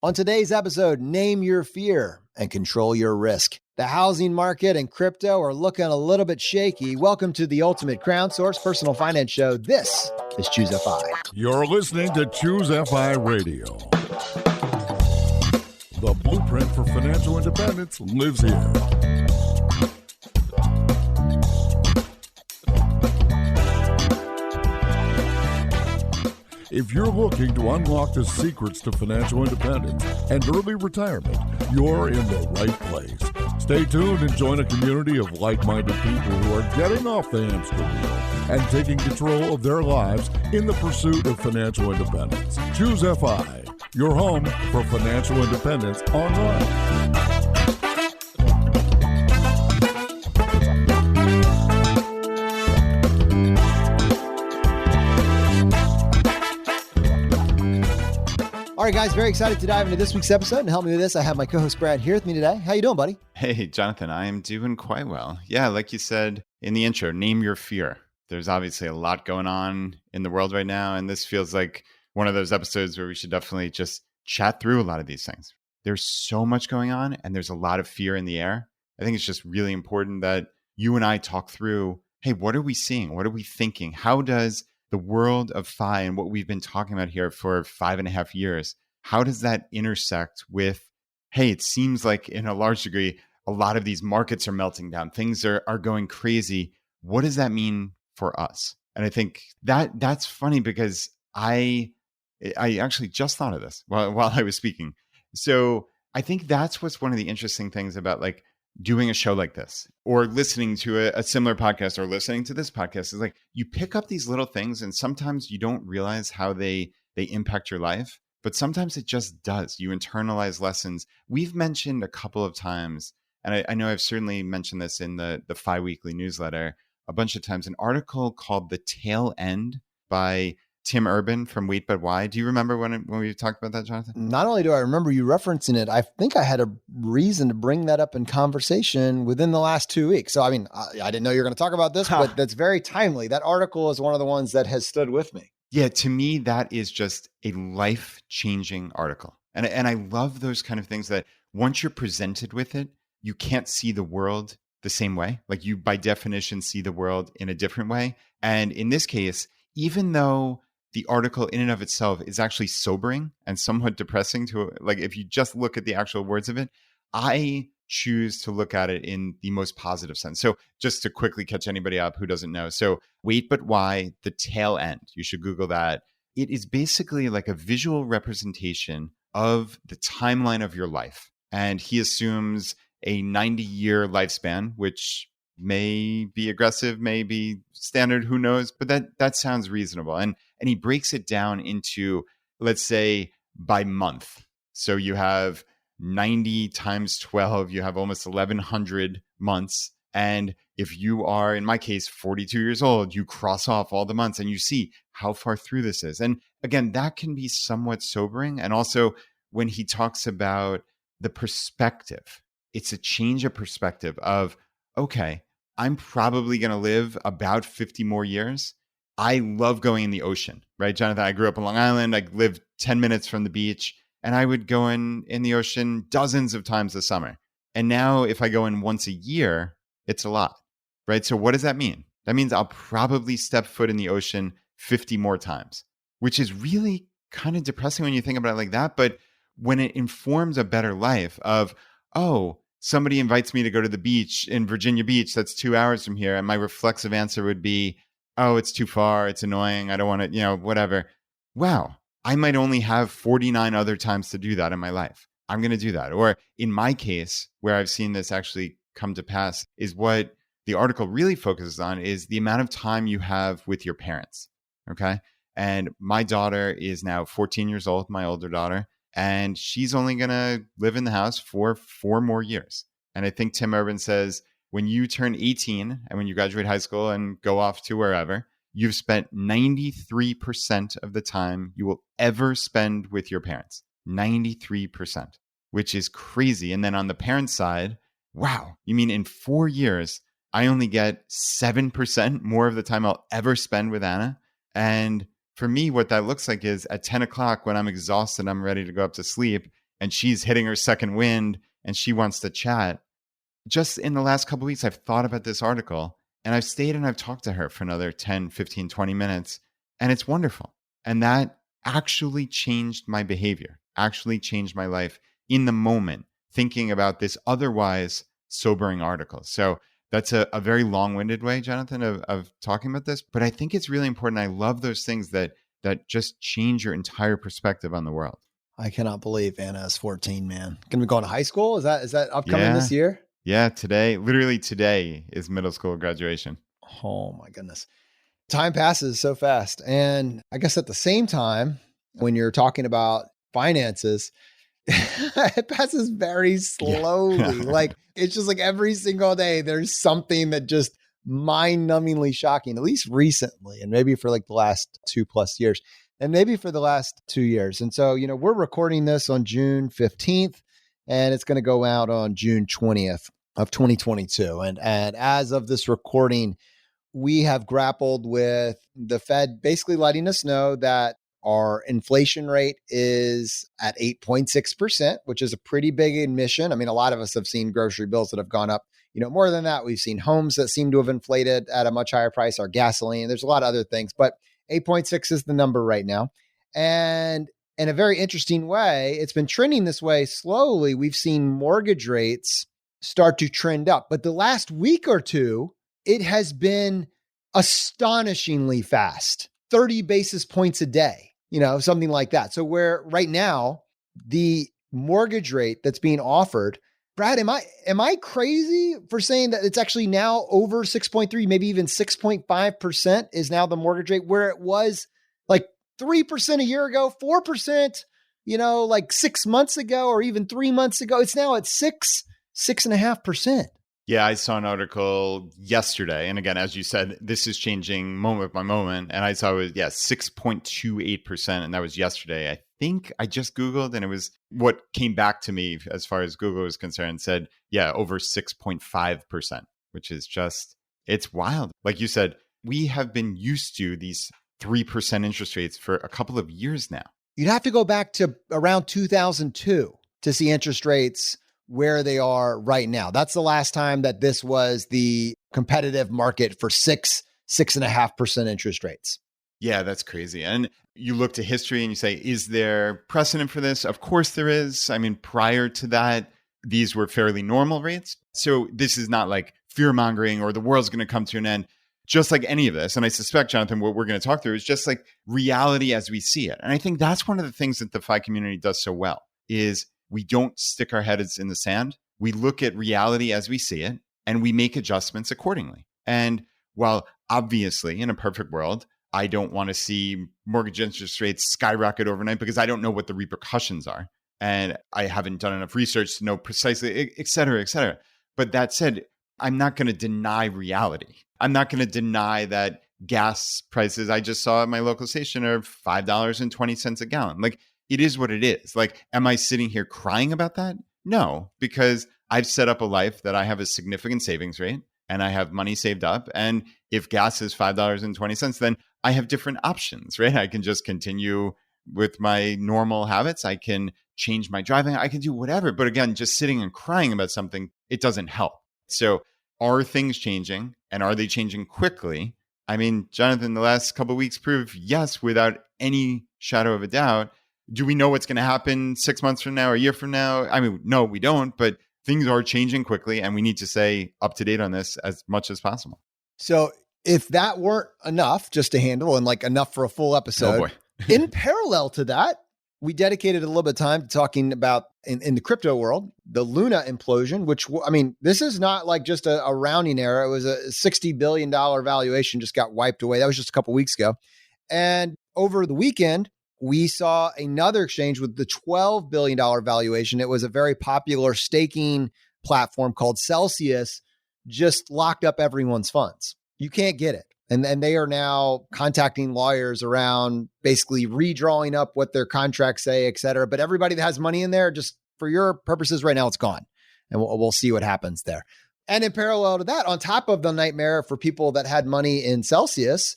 On today's episode, name your fear and control your risk. The housing market and crypto are looking a little bit shaky. Welcome to the ultimate crowdsource personal finance show. This is Choose FI. You're listening to Choose FI Radio. The blueprint for financial independence lives here. If you're looking to unlock the secrets to financial independence and early retirement, you're in the right place. Stay tuned and join a community of like-minded people who are getting off the hamster wheel and taking control of their lives in the pursuit of financial independence. Choose FI, your home for financial independence online. All right, guys, very excited to dive into this week's episode. And help me with this, I have my co-host Brad here with me today. How you doing, buddy? Hey, Jonathan, I am doing quite well. Yeah, like you said in the intro, name your fear. There's obviously a lot going on in the world right now, and this feels like one of those episodes where we should definitely just chat through a lot of these things. There's so much going on, and there's a lot of fear in the air. I think it's just really important that you and I talk through, hey, what are we seeing? What are we thinking? How does the world of FI and what we've been talking about here for 5.5 years, how does that intersect with, hey, it seems like in a large degree, a lot of these markets are melting down. Things are going crazy. What does that mean for us? And I think that's funny because I actually just thought of this while I was speaking. So I think that's what's one of the interesting things about like doing a show like this or listening to a similar podcast or listening to this podcast is like you pick up these little things and sometimes you don't realize how they impact your life, but sometimes it just does. You internalize lessons. We've mentioned a couple of times, and I know I've certainly mentioned this in the FI Weekly newsletter a bunch of times, an article called The Tail End by Tim Urban from Wait But Why. Do you remember when we talked about that, Jonathan? Not only do I remember you referencing it, I think I had a reason to bring that up in conversation within the last 2 weeks. So, I mean, I didn't know you were going to talk about this, but that's very timely. That article is one of the ones that has stood with me. Yeah, to me, that is just a life-changing article. And I love those kind of things that once you're presented with it, you can't see the world the same way. Like you, by definition, see the world in a different way. And in this case, even though the article in and of itself is actually sobering and somewhat depressing to like, if you just look at the actual words of it, I choose to look at it in the most positive sense. So just to quickly catch anybody up who doesn't know. So Wait But Why, The Tail End. You should Google that. It is basically like a visual representation of the timeline of your life. And he assumes a 90-year lifespan, which may be aggressive, may be standard, who knows, but that sounds reasonable. And he breaks it down into, let's say, by month. So you have 90 times 12, you have almost 1,100 months. And if you are, in my case, 42 years old, you cross off all the months and you see how far through this is. And again, that can be somewhat sobering. And also when he talks about the perspective, it's a change of perspective of, okay, I'm probably going to live about 50 more years. I love going in the ocean, right, Jonathan? I grew up in Long Island. I lived 10 minutes from the beach. And I would go in the ocean dozens of times this summer. And now if I go in once a year, it's a lot, right? So what does that mean? That means I'll probably step foot in the ocean 50 more times, which is really kind of depressing when you think about it like that. But when it informs a better life of, oh, somebody invites me to go to the beach in Virginia Beach, that's 2 hours from here. And my reflexive answer would be, oh, it's too far. It's annoying. I don't want to, whatever. Wow. I might only have 49 other times to do that in my life. I'm going to do that. Or in my case, where I've seen this actually come to pass, is what the article really focuses on is the amount of time you have with your parents. Okay. And my daughter is now 14 years old, my older daughter, and she's only going to live in the house for 4 more years. And I think Tim Urban says when you turn 18 and when you graduate high school and go off to wherever, you've spent 93% of the time you will ever spend with your parents. 93%, which is crazy. And then on the parent side, wow, you mean in 4 years, I only get 7% more of the time I'll ever spend with Anna? And for me, what that looks like is at 10 o'clock when I'm exhausted, I'm ready to go up to sleep. and she's hitting her second wind and she wants to chat. Just in the last couple of weeks, I've thought about this article and I've stayed and I've talked to her for another 10, 15, 20 minutes. And it's wonderful. And that actually changed my behavior, actually changed my life in the moment, thinking about this otherwise sobering article. So that's a very long-winded way, Jonathan, of talking about this. But I think it's really important. I love those things that just change your entire perspective on the world. I cannot believe Anna is 14, man. Going to be going to high school? Is that upcoming this year? Yeah, literally today is middle school graduation. Oh my goodness. Time passes so fast. And I guess at the same time, when you're talking about finances, it passes very slowly. Yeah. Like it's just like every single day, there's something that just mind-numbingly shocking, at least recently, and maybe for like the last 2+ years, and maybe for the last 2 years. And so, we're recording this on June 15th, and it's going to go out on June 20th of 2022. And as of this recording, we have grappled with the Fed basically letting us know that our inflation rate is at 8.6%, which is a pretty big admission. I mean, a lot of us have seen grocery bills that have gone up, more than that. We've seen homes that seem to have inflated at a much higher price, our gasoline. There's a lot of other things, but 8.6 is the number right now. And in a very interesting way, it's been trending this way slowly. We've seen mortgage rates start to trend up, but the last week or two, it has been astonishingly fast, 30 basis points a day, something like that. So where right now, the mortgage rate that's being offered, Brad, am I crazy for saying that it's actually now over 6.3, maybe even 6.5% is now the mortgage rate, where it was like 3% a year ago, 4%, like 6 months ago, or even 3 months ago. It's now at 6.5%. Yeah, I saw an article yesterday. And again, as you said, this is changing moment by moment. And I saw it was, 6.28%. And that was yesterday. I think I just Googled, and it was what came back to me as far as Google was concerned, said, over 6.5%, which is just, it's wild. Like you said, we have been used to these 3% interest rates for a couple of years now. You'd have to go back to around 2002 to see interest rates where they are right now. That's the last time that this was the competitive market for 6.5% interest rates. Yeah, that's crazy. And you look to history and you say, is there precedent for this? Of course there is. I mean, prior to that, these were fairly normal rates. So this is not like fear mongering or the world's going to come to an end, just like any of this. And I suspect, Jonathan, what we're going to talk through is just like reality as we see it. And I think that's one of the things that the FI community does so well is we don't stick our heads in the sand. We look at reality as we see it, and we make adjustments accordingly. And while obviously in a perfect world, I don't want to see mortgage interest rates skyrocket overnight because I don't know what the repercussions are. And I haven't done enough research to know precisely, et cetera, et cetera. But that said, I'm not going to deny reality. I'm not going to deny that gas prices I just saw at my local station are $5.20 a gallon. Like, it is what it is. Like, am I sitting here crying about that? No, because I've set up a life that I have a significant savings rate and I have money saved up. And if gas is $5.20, then I have different options, right? I can just continue with my normal habits. I can change my driving. I can do whatever. But again, just sitting and crying about something, it doesn't help. So are things changing, and are they changing quickly? I mean, Jonathan, the last couple of weeks prove yes, without any shadow of a doubt. Do we know what's going to happen 6 months from now, a year from now? I mean, no, we don't, but things are changing quickly and we need to stay up to date on this as much as possible. So if that weren't enough just to handle and like enough for a full episode, Oh boy. in parallel to that, we dedicated a little bit of time to talking about in the crypto world, the Luna implosion, which, I mean, this is not like just a rounding error. It was a $60 billion valuation just got wiped away. That was just a couple of weeks ago. And over the weekend, we saw another exchange with the $12 billion valuation. It was a very popular staking platform called Celsius, just locked up everyone's funds. You can't get it. And they are now contacting lawyers around basically redrawing up what their contracts say, et cetera. But everybody that has money in there, just for your purposes right now, it's gone. And we'll see what happens there. And in parallel to that, on top of the nightmare for people that had money in Celsius,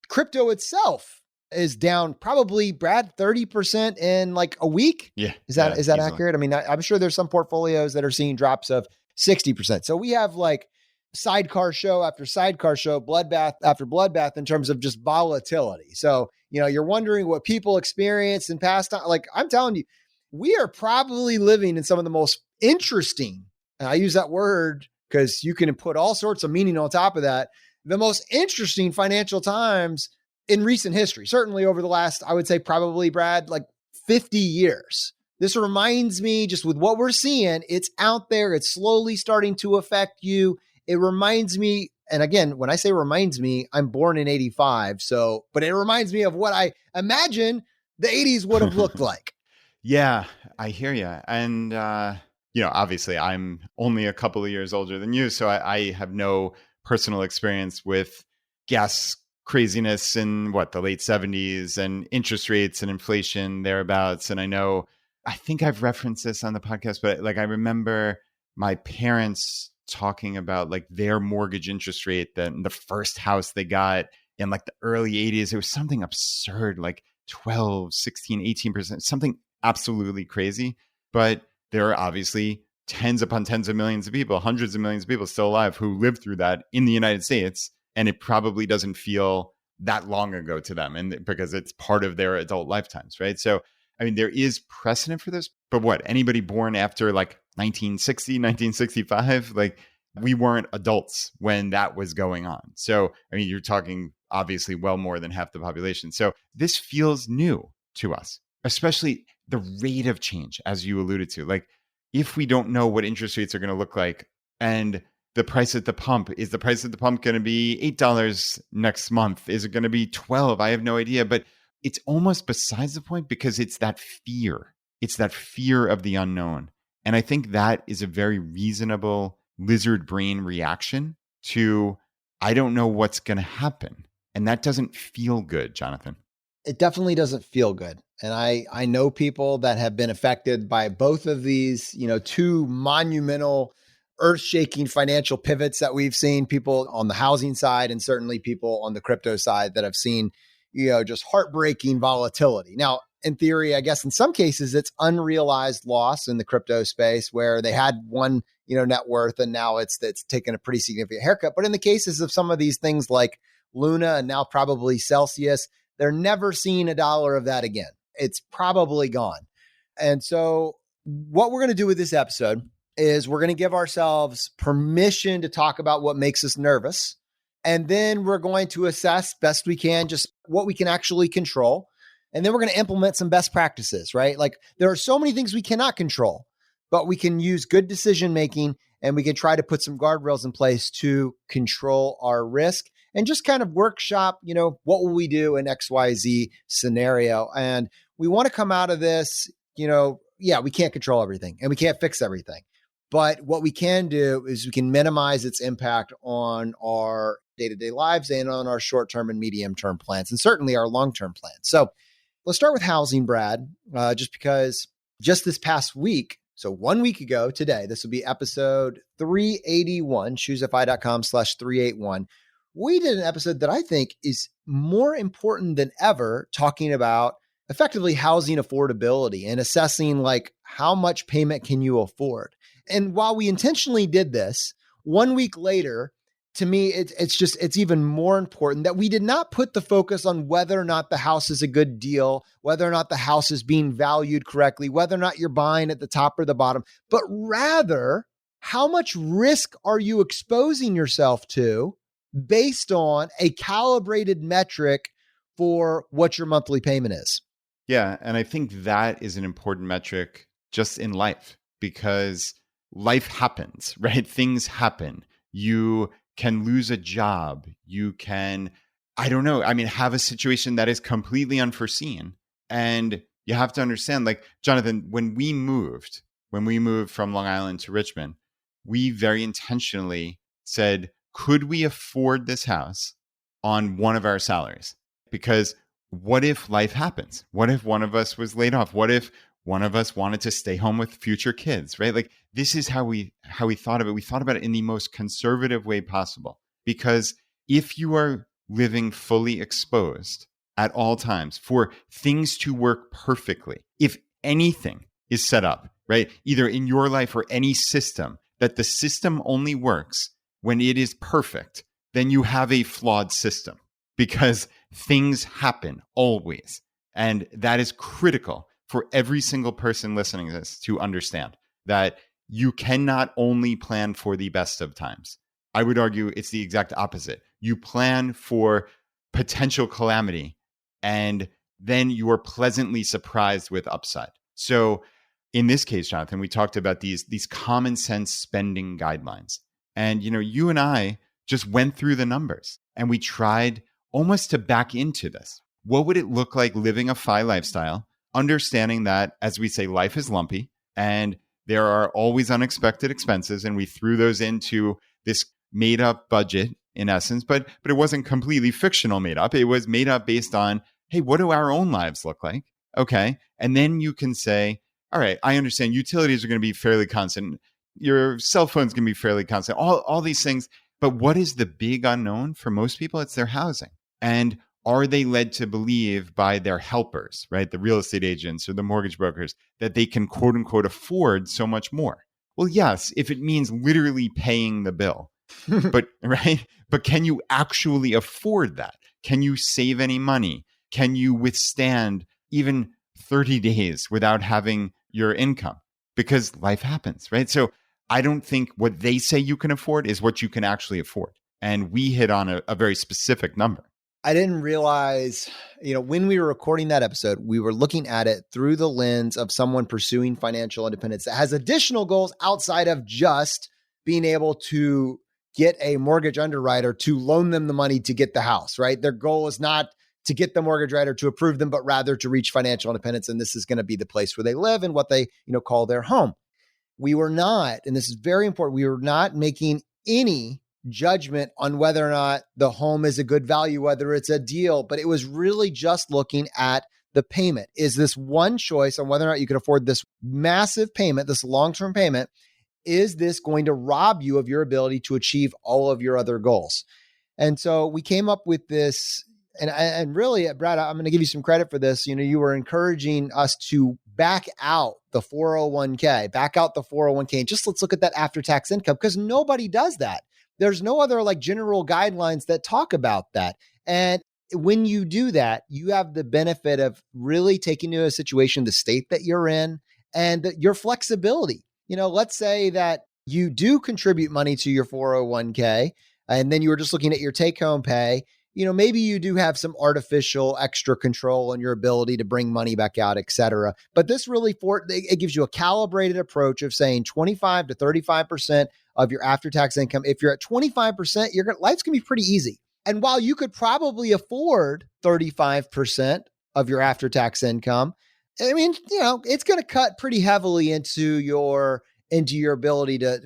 crypto itself is down probably, Brad, 30% in like a week. Yeah. Is that easily. accurate? I mean, I'm sure there's some portfolios that are seeing drops of 60%. So we have like sidecar show after sidecar show, bloodbath after bloodbath in terms of just volatility. So, you're wondering what people experienced in past time. Like, I'm telling you, we are probably living in some of the most interesting, and I use that word because you can put all sorts of meaning on top of that, the most interesting financial times in recent history, certainly over the last, I would say probably, Brad, like 50 years. This reminds me, just with what we're seeing, it's out there. It's slowly starting to affect you. It reminds me, and again, when I say reminds me, I'm born in 85. But it reminds me of what I imagine the 80s would have looked like. Yeah, I hear you. And, obviously I'm only a couple of years older than you. So I have no personal experience with gas craziness in the late 70s and interest rates and inflation thereabouts. And I think I've referenced this on the podcast, but like I remember my parents talking about like their mortgage interest rate, the first house they got in like the early 80s. It was something absurd, like 12, 16, 18%, something absolutely crazy. But there are obviously tens upon tens of millions of people, hundreds of millions of people still alive who lived through that in the United States. And it probably doesn't feel that long ago to them, and because it's part of their adult lifetimes, right? So, I mean, there is precedent for this, but anybody born after like 1960, 1965, like we weren't adults when that was going on. So, I mean, you're talking obviously well more than half the population. So this feels new to us, especially the rate of change, as you alluded to. Like, if we don't know what interest rates are going to look like, and the price at the pump, is the price at the pump going to be $8 next month? Is it going to be $12? I have no idea. But it's almost besides the point, because it's that fear. It's that fear of the unknown. And I think that is a very reasonable lizard brain reaction to, I don't know what's going to happen. And that doesn't feel good, Jonathan. It definitely doesn't feel good. And I know people that have been affected by both of these, two monumental, earth-shaking financial pivots that we've seen, people on the housing side and certainly people on the crypto side that have seen, just heartbreaking volatility. Now, in theory, I guess in some cases, it's unrealized loss in the crypto space where they had one, net worth, and now it's taken a pretty significant haircut. But in the cases of some of these things like Luna and now probably Celsius, they're never seeing $1 of that again. It's probably gone. And so what we're going to do with this episode is we're going to give ourselves permission to talk about what makes us nervous. And then we're going to assess best we can just what we can actually control. And then we're going to implement some best practices, right? Like, there are so many things we cannot control, but we can use good decision making, and we can try to put some guardrails in place to control our risk and just kind of workshop, what will we do in XYZ scenario? And we want to come out of this, we can't control everything and we can't fix everything. But what we can do is we can minimize its impact on our day-to-day lives and on our short-term and medium-term plans, and certainly our long-term plans. So let's start with housing, Brad, just because just this past week, so 1 week ago today, this will be episode 381, choosefi.com/381. We did an episode that I think is more important than ever, talking about effectively housing affordability and assessing like how much payment can you afford. And while we intentionally did this, 1 week later, to me, it's even more important that we did not put the focus on whether or not the house is a good deal, whether or not the house is being valued correctly, whether or not you're buying at the top or the bottom, but rather, how much risk are you exposing yourself to based on a calibrated metric for what your monthly payment is? Yeah. And I think that is an important metric just in life, because life happens, right? Things happen. You can lose a job. You can, have a situation that is completely unforeseen. And you have to understand, like, Jonathan, when we moved from Long Island to Richmond, we very intentionally said, could we afford this house on one of our salaries? Because what if life happens? What if one of us was laid off? What if one of us wanted to stay home with future kids, right? Like, this is how we thought of it. We thought about it in the most conservative way possible, because if you are living fully exposed at all times for things to work perfectly. If anything is set up, right, either in your life or any system, that the system only works when it is perfect, then you have a flawed system because things happen always. And that is critical for every single person listening to this to understand that you cannot only plan for the best of times. I would argue it's the exact opposite. You plan for potential calamity and then you are pleasantly surprised with upside. So in this case, Jonathan, we talked about these common sense spending guidelines. And, you and I just went through the numbers and we tried almost to back into this. What would it look like living a FI lifestyle, understanding that, as we say, life is lumpy and there are always unexpected expenses, and we threw those into this made up budget in essence, but it wasn't completely fictional made up. It was made up based on, hey, what do our own lives look like? Okay. And then you can say, all right, I understand utilities are going to be fairly constant. Your cell phone's going to be fairly constant, all these things. But what is the big unknown for most people? It's their housing. And are they led to believe by their helpers, right? The real estate agents or the mortgage brokers, that they can quote unquote afford so much more? Well, yes, if it means literally paying the bill, but right. But can you actually afford that? Can you save any money? Can you withstand even 30 days without having your income? Because life happens, right? So I don't think what they say you can afford is what you can actually afford. And we hit on a very specific number. I didn't realize, when we were recording that episode, we were looking at it through the lens of someone pursuing financial independence that has additional goals outside of just being able to get a mortgage underwriter to loan them the money to get the house, right? Their goal is not to get the mortgage writer to approve them, but rather to reach financial independence. And this is going to be the place where they live and what they, call their home. We were not, and this is very important, we were not making any judgment on whether or not the home is a good value, whether it's a deal, but it was really just looking at the payment. Is this one choice on whether or not you can afford this massive payment, this long-term payment? Is this going to rob you of your ability to achieve all of your other goals? And so we came up with this, and really, Brad, I'm going to give you some credit for this. You were encouraging us to back out the 401k, and just let's look at that after-tax income, because nobody does that. There's no other general guidelines that talk about that. And when you do that, you have the benefit of really taking into a situation, the state that you're in and your flexibility. Let's say that you do contribute money to your 401k and then you were just looking at your take-home pay. Maybe you do have some artificial extra control on your ability to bring money back out, et cetera. But this really, it gives you a calibrated approach of saying 25 to 35% of your after-tax income. If you're at 25%, life's going to be pretty easy. And while you could probably afford 35% of your after-tax income, I mean, it's going to cut pretty heavily into your ability to,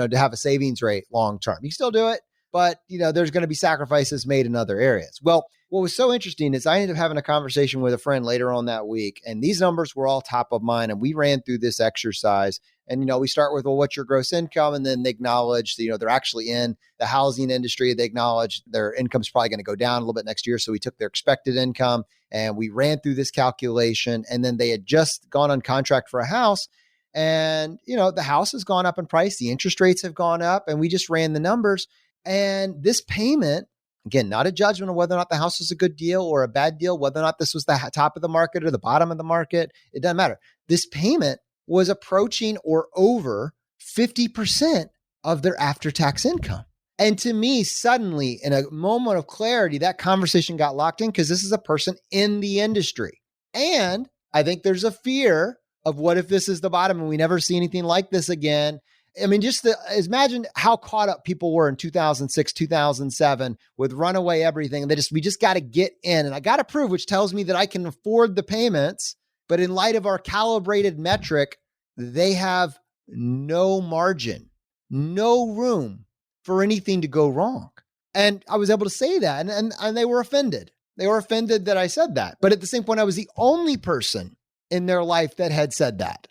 to have a savings rate long-term. You can still do it, but, there's going to be sacrifices made in other areas. Well, what was so interesting is I ended up having a conversation with a friend later on that week, and these numbers were all top of mind. And we ran through this exercise. And, we start with, well, what's your gross income? And then they acknowledge, they're actually in the housing industry. They acknowledge their income's probably going to go down a little bit next year. So we took their expected income and we ran through this calculation. And then they had just gone on contract for a house. And, the house has gone up in price. The interest rates have gone up. And we just ran the numbers. And this payment, again, not a judgment of whether or not the house was a good deal or a bad deal, whether or not this was the top of the market or the bottom of the market, it doesn't matter. This payment was approaching or over 50% of their after-tax income. And to me, suddenly, in a moment of clarity, that conversation got locked in because this is a person in the industry. And I think there's a fear of what if this is the bottom and we never see anything like this again. I mean, imagine how caught up people were in 2006, 2007 with runaway everything. We just got to get in and I got to prove, which tells me that I can afford the payments. But in light of our calibrated metric, they have no margin, no room for anything to go wrong. And I was able to say that and they were offended. They were offended that I said that. But at the same point, I was the only person in their life that had said that.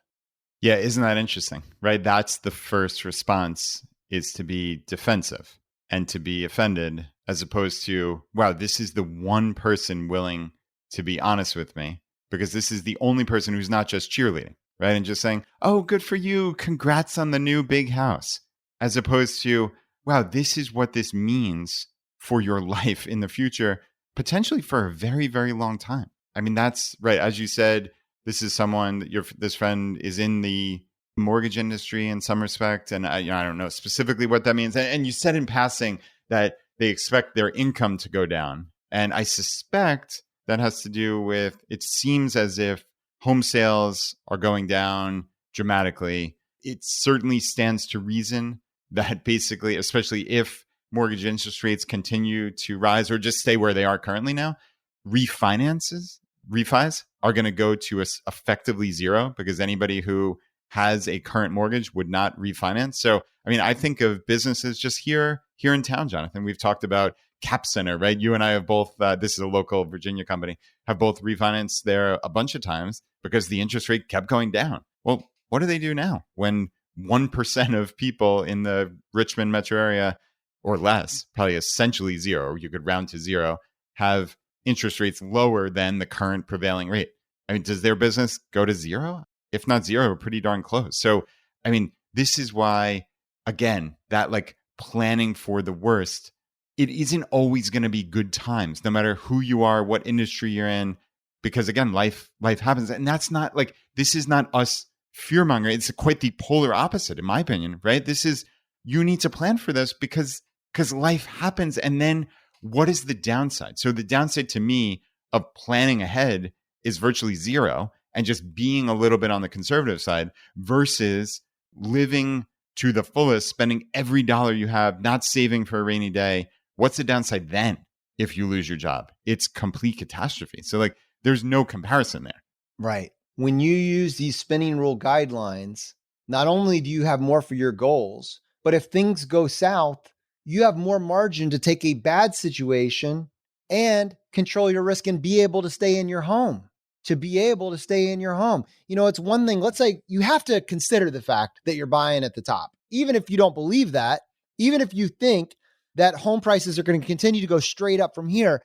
Yeah, isn't that interesting, right? That's the first response, is to be defensive and to be offended, as opposed to, wow, this is the one person willing to be honest with me, because this is the only person who's not just cheerleading, right? And just saying, oh, good for you. Congrats on the new big house. As opposed to, wow, this is what this means for your life in the future, potentially for a very, very long time. I mean, that's right. As you said, this is someone, this friend is in the mortgage industry in some respect. And I don't know specifically what that means. And you said in passing that they expect their income to go down. And I suspect that has to do with, it seems as if home sales are going down dramatically. It certainly stands to reason that basically, especially if mortgage interest rates continue to rise or just stay where they are currently now, refis are going to go to effectively zero, because anybody who has a current mortgage would not refinance. So, I mean, I think of businesses just here in town, Jonathan. We've talked about Cap Center, right? You and I have both, this is a local Virginia company, have both refinanced there a bunch of times because the interest rate kept going down. Well, what do they do now when 1% of people in the Richmond metro area or less, probably essentially zero, or you could round to zero, have interest rates lower than the current prevailing rate? I mean, does their business go to zero? If not zero, pretty darn close. So, I mean, this is why, again, that like planning for the worst, it isn't always going to be good times, no matter who you are, what industry you're in, because again, life happens. And that's not like, this is not us fear mongering. It's quite the polar opposite, in my opinion, right? This is, you need to plan for this because life happens. And then what is the downside? So the downside to me of planning ahead is virtually zero, and just being a little bit on the conservative side versus living to the fullest, spending every dollar you have, not saving for a rainy day. What's the downside then if you lose your job? It's complete catastrophe. So like, there's no comparison there. Right. When you use these spending rule guidelines, not only do you have more for your goals, but if things go south, you have more margin to take a bad situation and control your risk and be able to stay in your home. It's one thing, let's say you have to consider the fact that you're buying at the top. Even if you don't believe that, even if you think that home prices are going to continue to go straight up from here,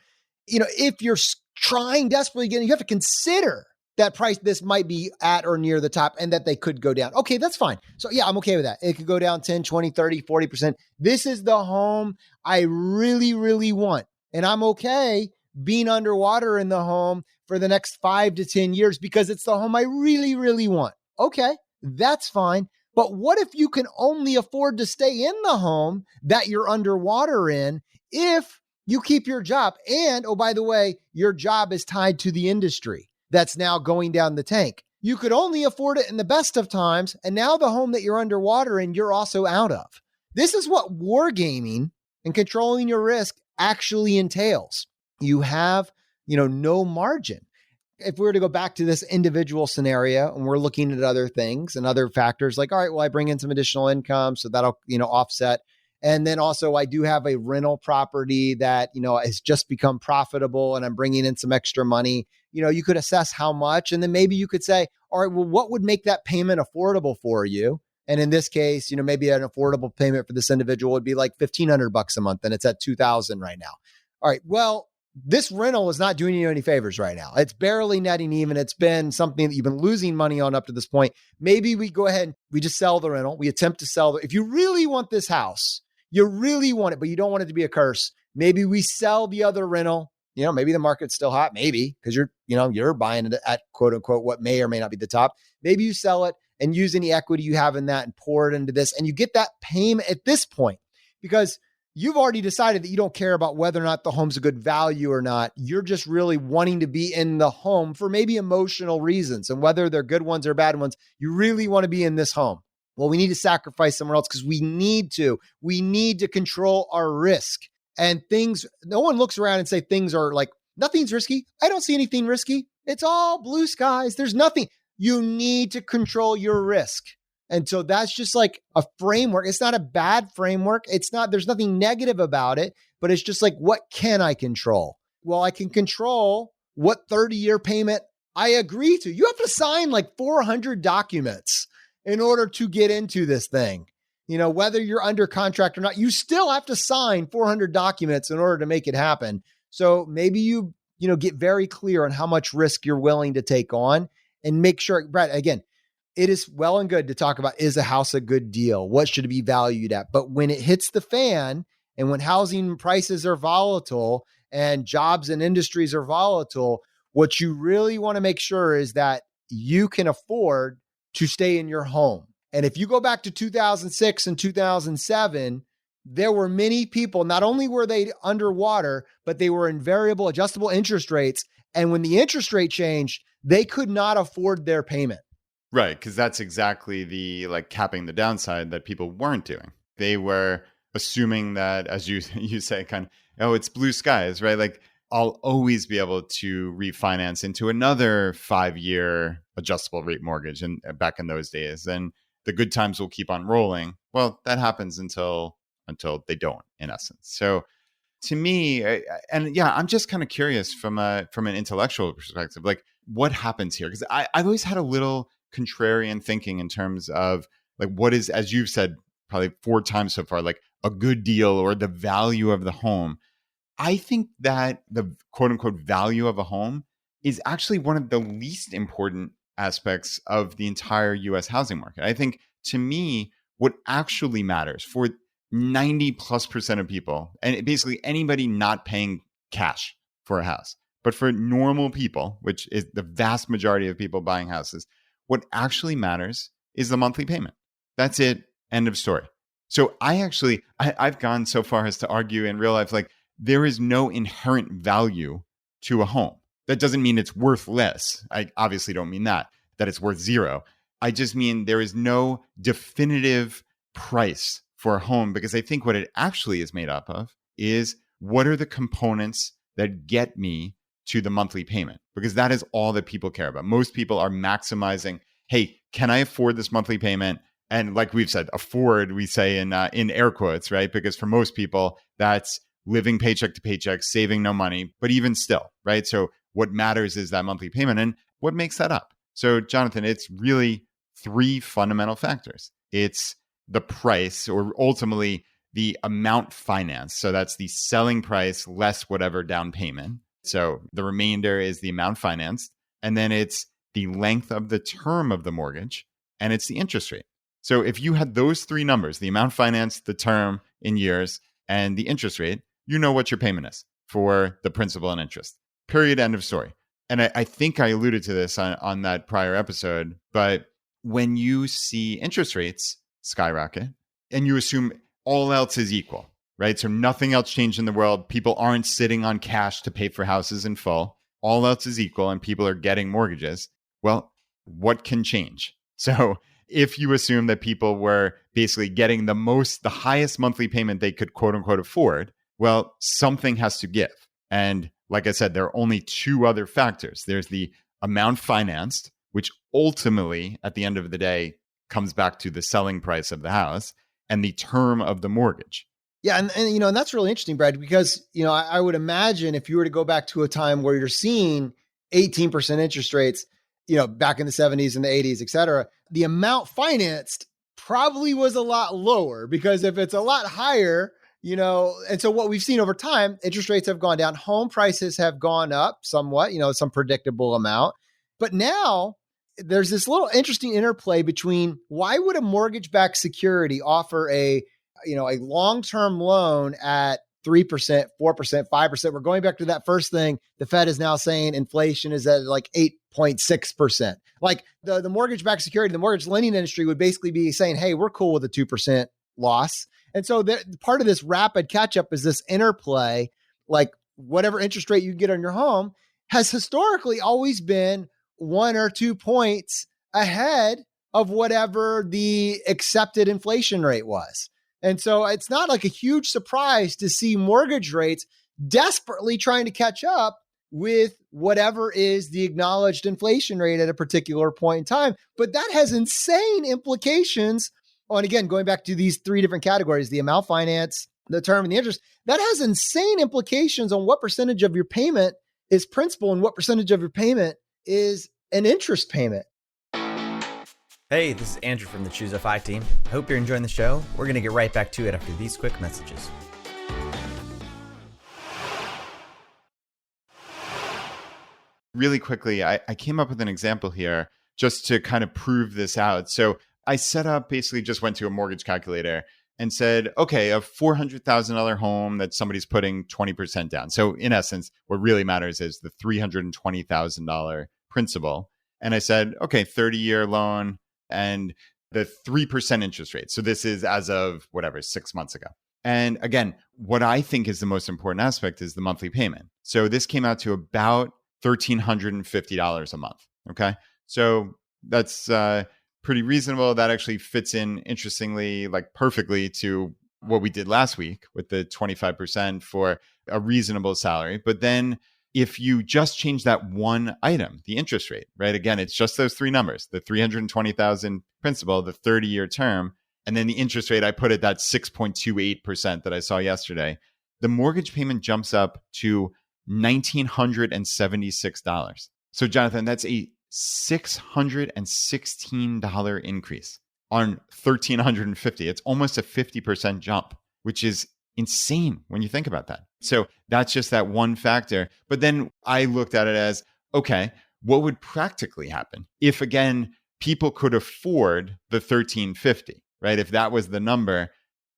if you're trying desperately again, you have to consider that price, this might be at or near the top and that they could go down. Okay, that's fine. So yeah, I'm okay with that. It could go down 10, 20, 30, 40%. This is the home I really, really want. And I'm okay being underwater in the home for the next 5 to 10 years because it's the home I really, really want. Okay, that's fine. But what if you can only afford to stay in the home that you're underwater in if you keep your job? And, oh, by the way, your job is tied to the industry that's now going down the tank. You could only afford it in the best of times. And now the home that you're underwater in, you're also out of. This is what wargaming and controlling your risk actually entails. You have, no margin. If we were to go back to this individual scenario and we're looking at other things and other factors like, all right, well, I bring in some additional income, so that'll, offset. And then also I do have a rental property that, has just become profitable and I'm bringing in some extra money. You could assess how much, and then maybe you could say, all right, well, what would make that payment affordable for you? And in this case, maybe an affordable payment for this individual would be like $1,500 a month and it's at $2,000 right now. All right, well, this rental is not doing you any favors right now. It's barely netting even. It's been something that you've been losing money on up to this point. Maybe we go ahead and we just sell the rental. We attempt to sell it. If you really want this house, you really want it, but you don't want it to be a curse, maybe we sell the other rental. Maybe the market's still hot, maybe, because you're buying it at quote unquote what may or may not be the top. Maybe you sell it and use any equity you have in that and pour it into this. And you get that payment at this point because you've already decided that you don't care about whether or not the home's a good value or not. You're just really wanting to be in the home for maybe emotional reasons. And whether they're good ones or bad ones, you really want to be in this home. Well, we need to sacrifice somewhere else because we need to control our risk. And no one looks around and say things are like, nothing's risky. I don't see anything risky. It's all blue skies. There's nothing. You need to control your risk. And so that's just like a framework. It's not a bad framework. There's nothing negative about it, but it's just like, what can I control? Well, I can control what 30-year payment I agree to. You have to sign like 400 documents in order to get into this thing. Whether you're under contract or not, you still have to sign 400 documents in order to make it happen. So maybe you get very clear on how much risk you're willing to take on and make sure, Brad, again, it is well and good to talk about, is a house a good deal? What should it be valued at? But when it hits the fan and when housing prices are volatile and jobs and industries are volatile, what you really want to make sure is that you can afford to stay in your home. And if you go back to 2006 and 2007, there were many people, not only were they underwater, but they were in variable adjustable interest rates. And when the interest rate changed, they could not afford their payment. Right, because that's exactly the capping the downside that people weren't doing. They were assuming that, as you say, it's blue skies, right? Like, I'll always be able to refinance into another 5-year adjustable rate mortgage, and back in those days, and the good times will keep on rolling. Well, that happens until they don't, in essence. So to me, I'm just kind of curious from an intellectual perspective, like, what happens here? Because I've always had a little contrarian thinking in terms of what is, as you've said probably 4 times so far, like a good deal or the value of the home. I think that the quote unquote value of a home is actually one of the least important aspects of the entire US housing market. I think, to me, what actually matters for 90+% of people, and basically anybody not paying cash for a house, but for normal people, which is the vast majority of people buying houses, what actually matters is the monthly payment. That's it. End of story. So I've gone so far as to argue in real life, there is no inherent value to a home. That doesn't mean it's worth less. I obviously don't mean that it's worth zero. I just mean there is no definitive price for a home, because I think what it actually is made up of is, what are the components that get me to the monthly payment? Because that is all that people care about. Most people are maximizing, hey, can I afford this monthly payment? And like we've said, afford, we say in air quotes, right? Because for most people, that's living paycheck to paycheck, saving no money, but even still, right? So what matters is that monthly payment. And what makes that up? So Jonathan, it's really 3 fundamental factors. It's the price, or ultimately the amount financed. So that's the selling price less whatever down payment. So the remainder is the amount financed. And then it's the length of the term of the mortgage, and it's the interest rate. So if you had those 3 numbers, the amount financed, the term in years, and the interest rate, you know what your payment is for the principal and interest. Period. End of story. And I think I alluded to this on that prior episode, but when you see interest rates skyrocket and you assume all else is equal, right? So nothing else changed in the world. People aren't sitting on cash to pay for houses in full. All else is equal and people are getting mortgages. Well, what can change? So if you assume that people were basically getting the highest monthly payment they could quote unquote afford, well, something has to give. And like I said, there are only 2 other factors. There's the amount financed, which ultimately at the end of the day comes back to the selling price of the house, and the term of the mortgage. Yeah. And that's really interesting, Brad, because, I would imagine if you were to go back to a time where you're seeing 18% interest rates, back in the 70s and the 80s, et cetera, the amount financed probably was a lot lower, because if it's a lot higher, and so what we've seen over time, interest rates have gone down, home prices have gone up somewhat, some predictable amount. But now there's this little interesting interplay between, why would a mortgage-backed security offer a long-term loan at 3%, 4%, 5%? We're going back to that first thing. The Fed is now saying inflation is at 8.6%. The mortgage-backed security, the mortgage lending industry would basically be saying, hey, we're cool with a 2% loss. And so part of this rapid catch-up is this interplay, whatever interest rate you get on your home has historically always been 1 or 2 points ahead of whatever the accepted inflation rate was. And so it's not a huge surprise to see mortgage rates desperately trying to catch up with whatever is the acknowledged inflation rate at a particular point in time. But that has insane implications on, again, going back to these 3 different categories, the amount finance, the term, and the interest. That has insane implications on what percentage of your payment is principal and what percentage of your payment is an interest payment. Hey, this is Andrew from the Choose FI team. Hope you're enjoying the show. We're going to get right back to it after these quick messages. Really quickly, I came up with an example here just to kind of prove this out. So I set up, basically just went to a mortgage calculator and said, okay, a $400,000 home that somebody's putting 20% down. So in essence, what really matters is the $320,000 principal. And I said, okay, 30-year loan and the 3% interest rate. So this is as of whatever, 6 months ago. And again, what I think is the most important aspect is the monthly payment. So this came out to about $1,350 a month. Okay. So that's pretty reasonable. That actually fits in, interestingly, like perfectly to what we did last week with the 25% for a reasonable salary. But then if you just change that one item, the interest rate, right? Again, it's just those three numbers, the 320,000 principal, the 30-year term, and then the interest rate, I put it that 6.28% that I saw yesterday. The mortgage payment jumps up to $1,976. So Jonathan, that's a $616 increase on $1,350. It's almost a 50% jump, which is insane when you think about that. So that's just that one factor. But then I looked at it as, okay, what would practically happen if, again, people could afford the $1,350, right? If that was the number,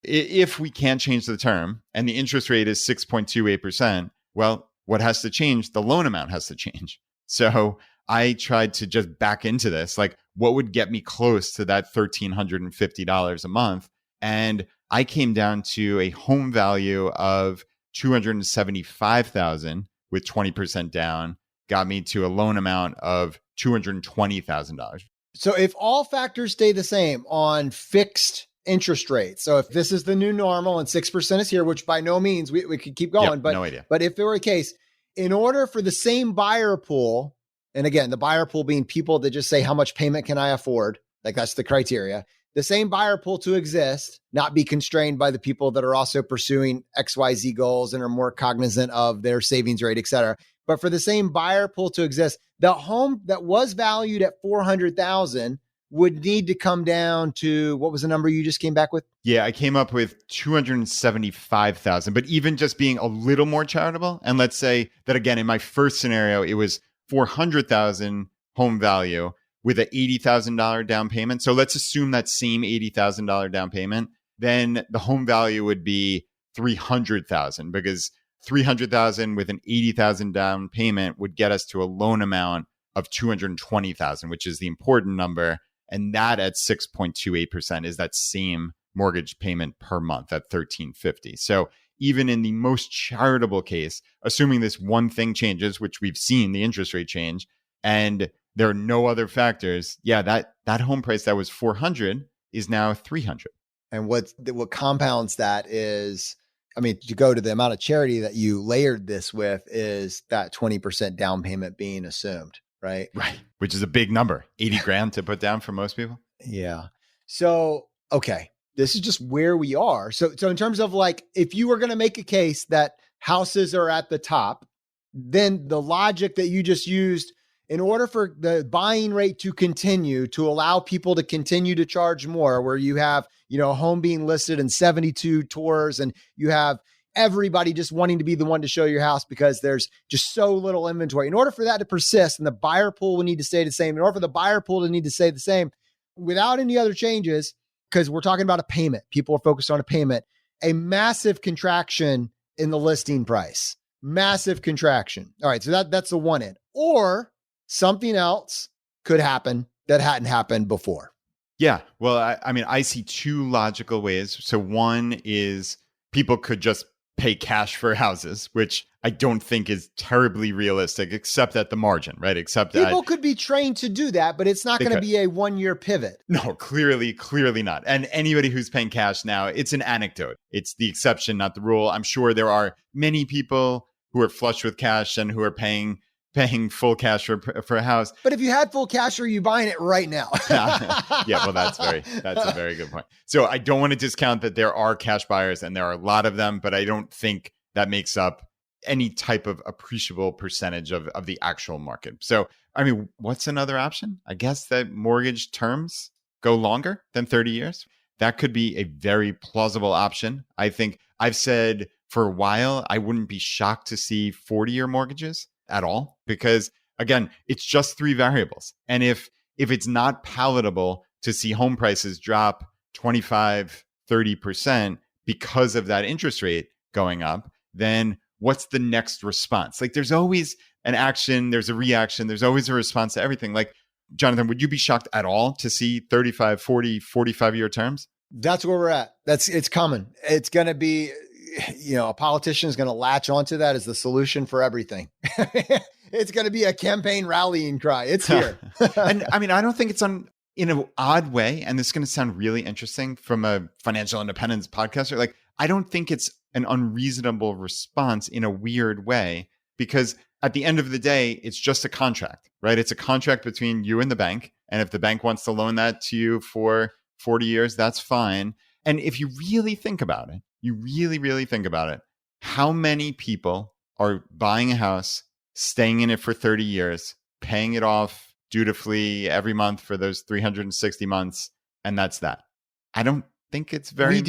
if we can't change the term and the interest rate is 6.28%, well, what has to change? The loan amount has to change. So I tried to just back into this, like what would get me close to that $1,350 a month? And I came down to a home value of $275,000 with 20% down, got me to a loan amount of $220,000. So if all factors stay the same on fixed interest rates, so if this is the new normal and 6% is here, which by no means we could keep going, but no idea. But if it were a case, in order for the same buyer pool, and again, the buyer pool being people that just say, how much payment can I afford? Like that's the criteria. The same buyer pool to exist, not be constrained by the people that are also pursuing XYZ goals and are more cognizant of their savings rate, et cetera. But for the same buyer pool to exist, the home that was valued at $400,000 would need to come down to, what was the number you just came back with? Yeah, I came up with $275,000, but even just being a little more charitable. And let's say that again, in my first scenario, it was $400,000 home value with an $80,000 down payment. So let's assume that same $80,000 down payment, then the home value would be $300,000 because $300,000 with an $80,000 down payment would get us to a loan amount of $220,000, which is the important number. And that at 6.28% is that same mortgage payment per month at $1,350. So even in the most charitable case, assuming this one thing changes, which we've seen the interest rate change, and there are no other factors, that home price that was $400 is now $300. And what compounds that is, I mean, to go to the amount of charity that you layered this with is that 20% down payment being assumed, right? Right. Which is a big number, 80 grand to put down for most people. Yeah. So, okay. This is just where we are. So in terms of like, if you were going to make a case that houses are at the top, then the logic that you just used, in order for the buying rate to continue, to allow people to continue to charge more, where you have, a home being listed in 72 tours and you have everybody just wanting to be the one to show your house because there's just so little inventory. In order for that to persist and the buyer pool would need to stay the same, in order for the buyer pool to need to stay the same without any other changes, because we're talking about a payment. People are focused on a payment, a massive contraction in the listing price, massive contraction. All right. So that's the one end. Or something else could happen that hadn't happened before. Yeah. Well, I see two logical ways. So one is people could just pay cash for houses, which I don't think is terribly realistic, except at the margin, right? Except people could be trained to do that, but it's not going to be a 1-year pivot. No, clearly not. And anybody who's paying cash now, it's an anecdote. It's the exception, not the rule. I'm sure there are many people who are flush with cash and who are paying full cash for a house. But if you had full cash, are you buying it right now? Yeah, well, that's a very good point. So I don't want to discount that there are cash buyers and there are a lot of them, but I don't think that makes up any type of appreciable percentage of the actual market. So, I mean, what's another option? I guess that mortgage terms go longer than 30 years. That could be a very plausible option. I think I've said for a while, I wouldn't be shocked to see 40-year mortgages at all, because again, it's just three variables. And if it's not palatable to see home prices drop 25, 30% because of that interest rate going up, then what's the next response? Like there's always an action, there's a reaction, there's always a response to everything. Like, Jonathan, would you be shocked at all to see 35, 40, 45-year terms? That's where we're at. It's coming. It's going to be, a politician is going to latch onto that as the solution for everything. It's going to be a campaign rallying cry. It's here. And I mean, I don't think it's in an odd way, and this is going to sound really interesting from a financial independence podcaster. Like, I don't think it's an unreasonable response in a weird way, because at the end of the day, it's just a contract, right? It's a contract between you and the bank. And if the bank wants to loan that to you for 40 years, that's fine. And if you really think about it, how many people are buying a house, staying in it for 30 years, paying it off dutifully every month for those 360 months, and that's that? I don't think it's very many. We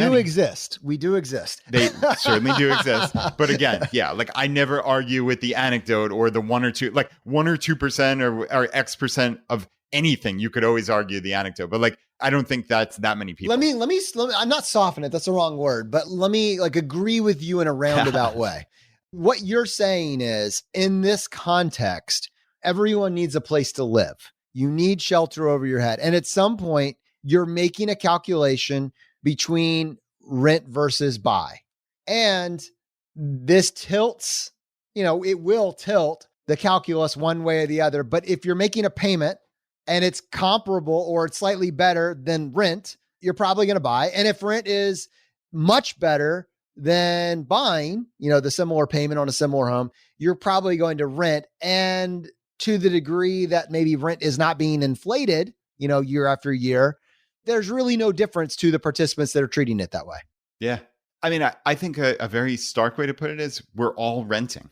do exist. They certainly do exist. But again, yeah, like I never argue with the anecdote or the 1 or 2% or X% of anything. You could always argue the anecdote, but like, I don't think that's that many people. Let me I'm not soften it. That's the wrong word, but let me agree with you in a roundabout way. What you're saying is, in this context, everyone needs a place to live. You need shelter over your head. And at some point, you're making a calculation between rent versus buy. And this tilts, it will tilt the calculus one way or the other. But if you're making a payment and it's comparable or it's slightly better than rent, you're probably going to buy. And if rent is much better than buying, the similar payment on a similar home, you're probably going to rent. And to the degree that maybe rent is not being inflated, year after year, there's really no difference to the participants that are treating it that way. Yeah. I mean, I think a very stark way to put it is we're all renting.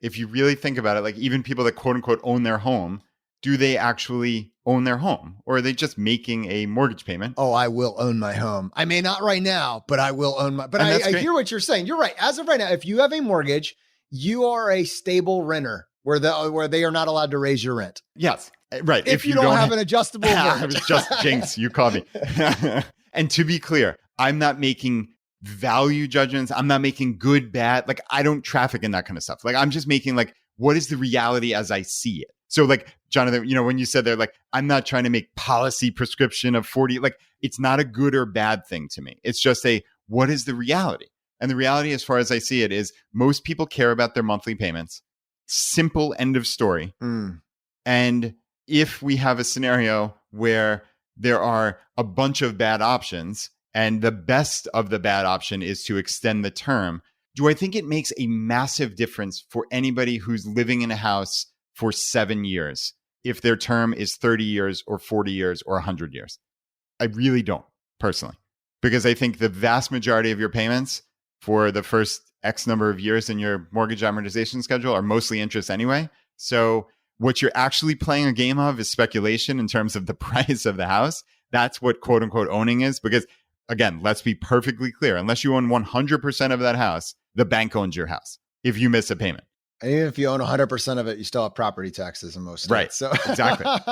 If you really think about it, like even people that quote unquote own their home, do they actually own their home, or are they just making a mortgage payment? Oh, I will own my home. I may not right now, but I will own but I hear what you're saying. You're right. As of right now, if you have a mortgage, you are a stable renter where they are not allowed to raise your rent. Yes. Right. If you don't have an adjustable mortgage. I was just jinx. You called me. And to be clear, I'm not making value judgments. I'm not making good, bad. Like, I don't traffic in that kind of stuff. Like, I'm just making what is the reality as I see it? So like, Jonathan, when you said there, like, I'm not trying to make policy prescription of 40, like, it's not a good or bad thing to me. It's just what is the reality? And the reality, as far as I see it, is most people care about their monthly payments. Simple, end of story. And if we have a scenario where there are a bunch of bad options and the best of the bad option is to extend the term, do I think it makes a massive difference for anybody who's living in a house for 7 years if their term is 30 years or 40 years or 100 years? I really don't, personally, because I think the vast majority of your payments for the first X number of years in your mortgage amortization schedule are mostly interest anyway. So what you're actually playing a game of is speculation in terms of the price of the house. That's what quote unquote owning is. Because again, let's be perfectly clear. Unless you own 100% of that house, the bank owns your house if you miss a payment. And even if you own 100% of it, you still have property taxes in most states. Right. So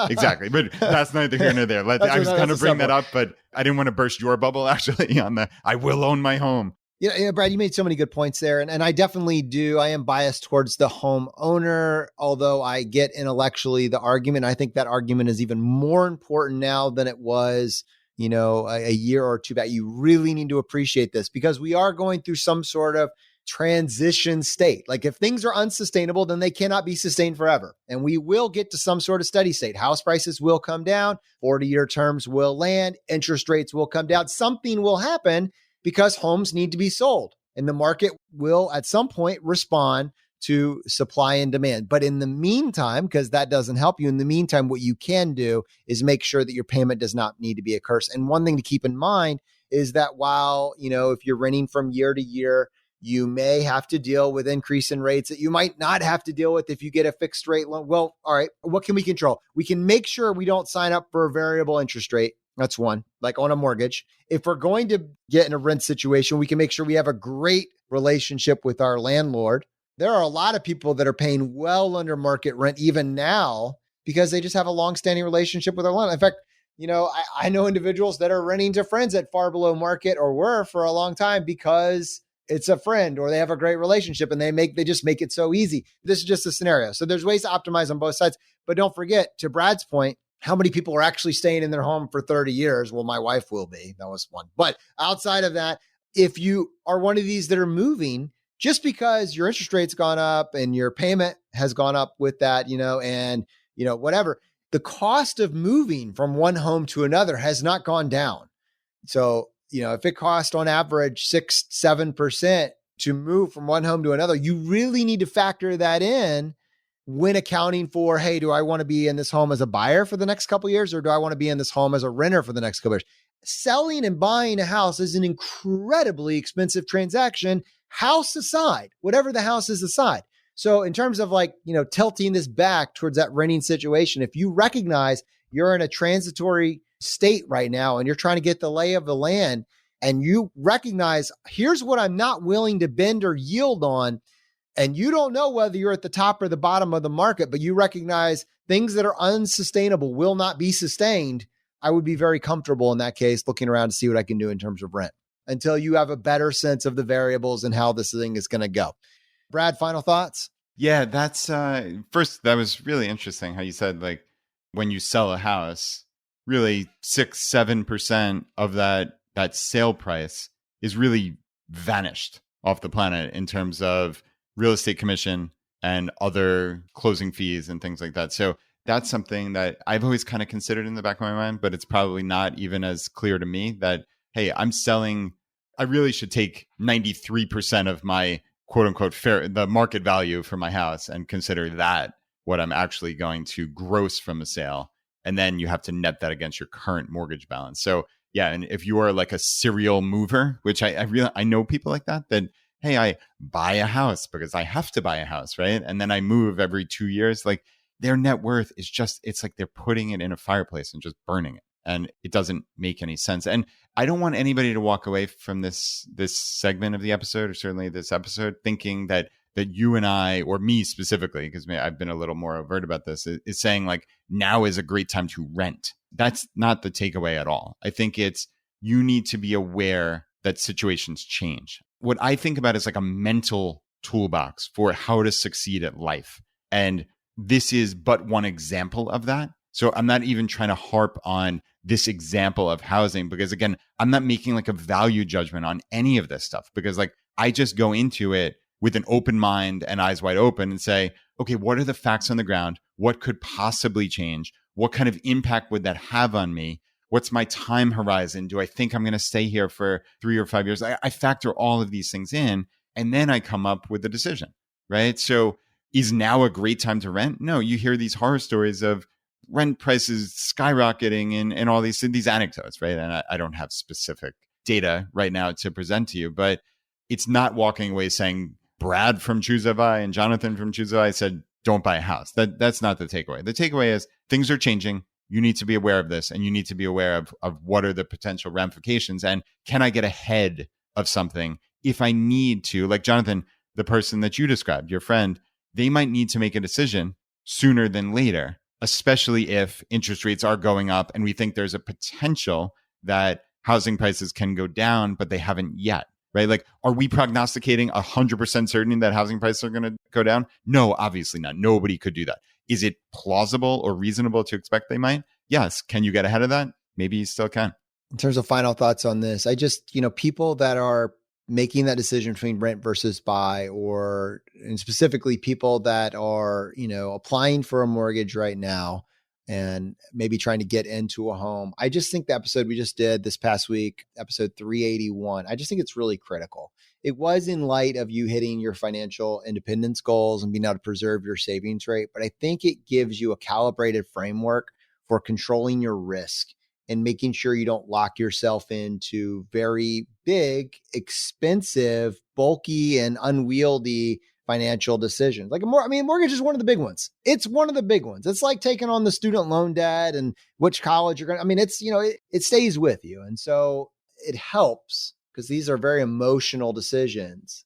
Exactly. But that's neither here nor there. I was going to bring that up, but I didn't want to burst your bubble actually on I will own my home. Yeah, Brad, you made so many good points there. And I definitely do. I am biased towards the homeowner, although I get intellectually the argument. I think that argument is even more important now than it was, a year or two back. You really need to appreciate this because we are going through some sort of transition state. Like if things are unsustainable, then they cannot be sustained forever. And we will get to some sort of steady state. House prices will come down, 40-year terms will land, interest rates will come down. Something will happen because homes need to be sold and the market will at some point respond to supply and demand. But in the meantime, because that doesn't help you, in the meantime, what you can do is make sure that your payment does not need to be a curse. And one thing to keep in mind is that while, if you're renting from year to year, you may have to deal with increase in rates that you might not have to deal with if you get a fixed rate loan. Well, all right, what can we control? We can make sure we don't sign up for a variable interest rate. That's one, like on a mortgage. If we're going to get in a rent situation, we can make sure we have a great relationship with our landlord There are a lot of people that are paying well under market rent even now because they just have a long-standing relationship with their landlord. In fact, I know individuals that are renting to friends at far below market or were for a long time because it's a friend or they have a great relationship and they just make it so easy. This is just a scenario. So there's ways to optimize on both sides. But don't forget, to Brad's point, how many people are actually staying in their home for 30 years? Well, my wife will be. That was one. But outside of that, if you are one of these that are moving, just because your interest rate's gone up and your payment has gone up with that, and whatever, the cost of moving from one home to another has not gone down. So, if it costs on average 6-7% to move from one home to another, you really need to factor that in when accounting for, hey, do I want to be in this home as a buyer for the next couple of years, or do I want to be in this home as a renter for the next couple of years? Selling and buying a house is an incredibly expensive transaction, house aside, whatever the house is aside. So in terms of tilting this back towards that renting situation, if you recognize you're in a transitory state right now and you're trying to get the lay of the land and you recognize, here's what I'm not willing to bend or yield on, and you don't know whether you're at the top or the bottom of the market, but you recognize things that are unsustainable will not be sustained, I would be very comfortable in that case looking around to see what I can do in terms of rent until you have a better sense of the variables and how this thing is going to go. Brad, final thoughts? Yeah, that's first, that was really interesting how you said when you sell a house, really 6-7% of that sale price is really vanished off the planet in terms of real estate commission and other closing fees and things like that. So that's something that I've always kind of considered in the back of my mind, but it's probably not even as clear to me that, hey, I really should take 93% of my quote unquote the market value for my house and consider that what I'm actually going to gross from a sale. And then you have to net that against your current mortgage balance. So yeah, and if you are like a serial mover, which I know people like that, hey, I buy a house because I have to buy a house, right? And then I move every 2 years. Their net worth is it's like they're putting it in a fireplace and just burning it. And it doesn't make any sense. And I don't want anybody to walk away from this segment of the episode, or certainly this episode, thinking that you and I, or me specifically, because I've been a little more overt about this, is saying now is a great time to rent. That's not the takeaway at all. I think it's, you need to be aware that situations change. What I think about is a mental toolbox for how to succeed at life. And this is but one example of that. So I'm not even trying to harp on this example of housing because, again, I'm not making a value judgment on any of this stuff because I just go into it with an open mind and eyes wide open and say, okay, what are the facts on the ground? What could possibly change? What kind of impact would that have on me? What's my time horizon? Do I think I'm going to stay here for 3 or 5 years? I factor all of these things in, and then I come up with a decision, right? So is now a great time to rent? No, you hear these horror stories of rent prices skyrocketing and all these anecdotes, right? And I don't have specific data right now to present to you, but it's not walking away saying Brad from ChooseFI and Jonathan from ChooseFI said, don't buy a house. That's not the takeaway. The takeaway is things are changing. You need to be aware of this, and you need to be aware of what are the potential ramifications. And can I get ahead of something if I need to? Like Jonathan, the person that you described, your friend, they might need to make a decision sooner than later, especially if interest rates are going up and we think there's a potential that housing prices can go down, but they haven't yet, right? Are we prognosticating 100% certainty that housing prices are going to go down? No, obviously not. Nobody could do that. Is it plausible or reasonable to expect they might? Yes. Can you get ahead of that? Maybe you still can. In terms of final thoughts on this, I just, people that are making that decision between rent versus buy, and specifically people that are, applying for a mortgage right now and maybe trying to get into a home. I just think the episode we just did this past week, episode 381, I just think it's really critical. It was in light of you hitting your financial independence goals and being able to preserve your savings rate, but I think it gives you a calibrated framework for controlling your risk and making sure you don't lock yourself into very big, expensive, bulky, and unwieldy financial decisions. Mortgage is one of the big ones. It's one of the big ones. It's like taking on the student loan debt and which college you're going to, it stays with you. And so it helps because these are very emotional decisions.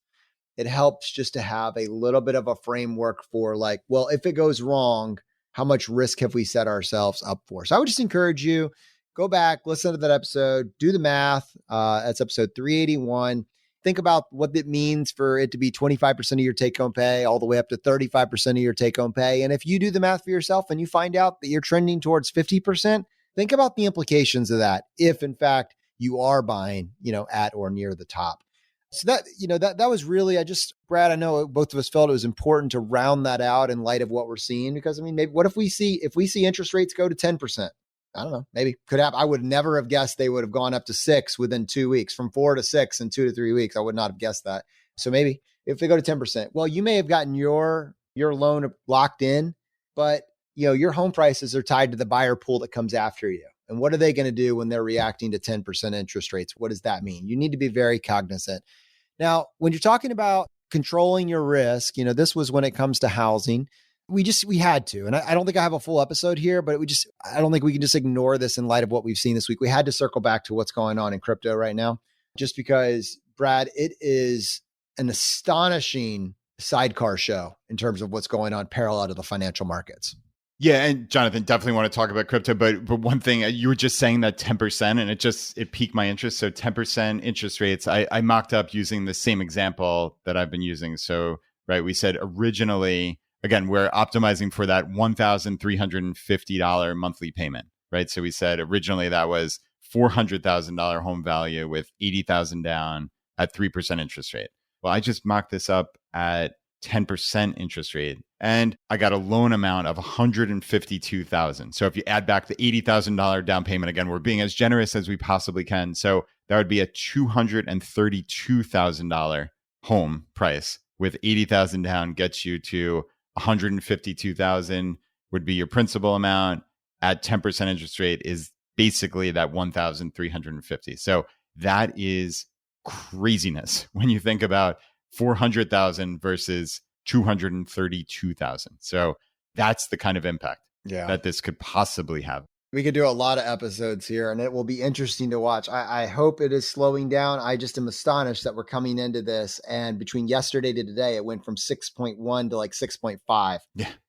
it helps just to have a little bit of a framework for like, well, if it goes wrong, how much risk have we set ourselves up for? So I would just encourage you, go back, listen to that episode, do the math. That's episode 381. Think about what it means for it to be 25% of your take-home pay all the way up to 35% of your take-home pay. And if you do the math for yourself and you find out that you're trending towards 50%, think about the implications of that if, in fact, you are buying, at or near the top. So that was really, Brad, I know both of us felt it was important to round that out in light of what we're seeing, because maybe what if we see interest rates go to 10%? I don't know, maybe could happen. I would never have guessed they would have gone up to 6 within 2 weeks, from 4 to 6 in 2 to 3 weeks. I would not have guessed that. So maybe if they go to 10%, well, you may have gotten your loan locked in, but your home prices are tied to the buyer pool that comes after you. And what are they going to do when they're reacting to 10% interest rates? What does that mean? You need to be very cognizant. Now, when you're talking about controlling your risk, this was when it comes to housing, we had to, and I don't think I have a full episode here, but I don't think we can just ignore this in light of what we've seen this week. We had to circle back to what's going on in crypto right now, just because, Brad, it is an astonishing sidecar show in terms of what's going on parallel to the financial markets. Yeah, and Jonathan, definitely want to talk about crypto, but one thing, you were just saying that 10%, and it piqued my interest. So 10% interest rates, I mocked up using the same example that I've been using. So, right, we said originally, again, we're optimizing for that $1,350 monthly payment, right? So we said originally that was $400,000 home value with $80,000 down at 3% interest rate. Well, I just mocked this up at 10% interest rate, and I got a loan amount of $152,000. So if you add back the $80,000 down payment, again, we're being as generous as we possibly can. So that would be a $232,000 home price with $80,000 down, gets you to $152,000 would be your principal amount at 10% interest rate is basically that $1,350. So that is craziness when you think about 400,000 versus 232,000. So that's the kind of impact that this could possibly have. We could do a lot of episodes here, and it will be interesting to watch. I hope it is slowing down. I just am astonished that we're coming into this, and between yesterday to today, it went from 6.1 to like 6.5,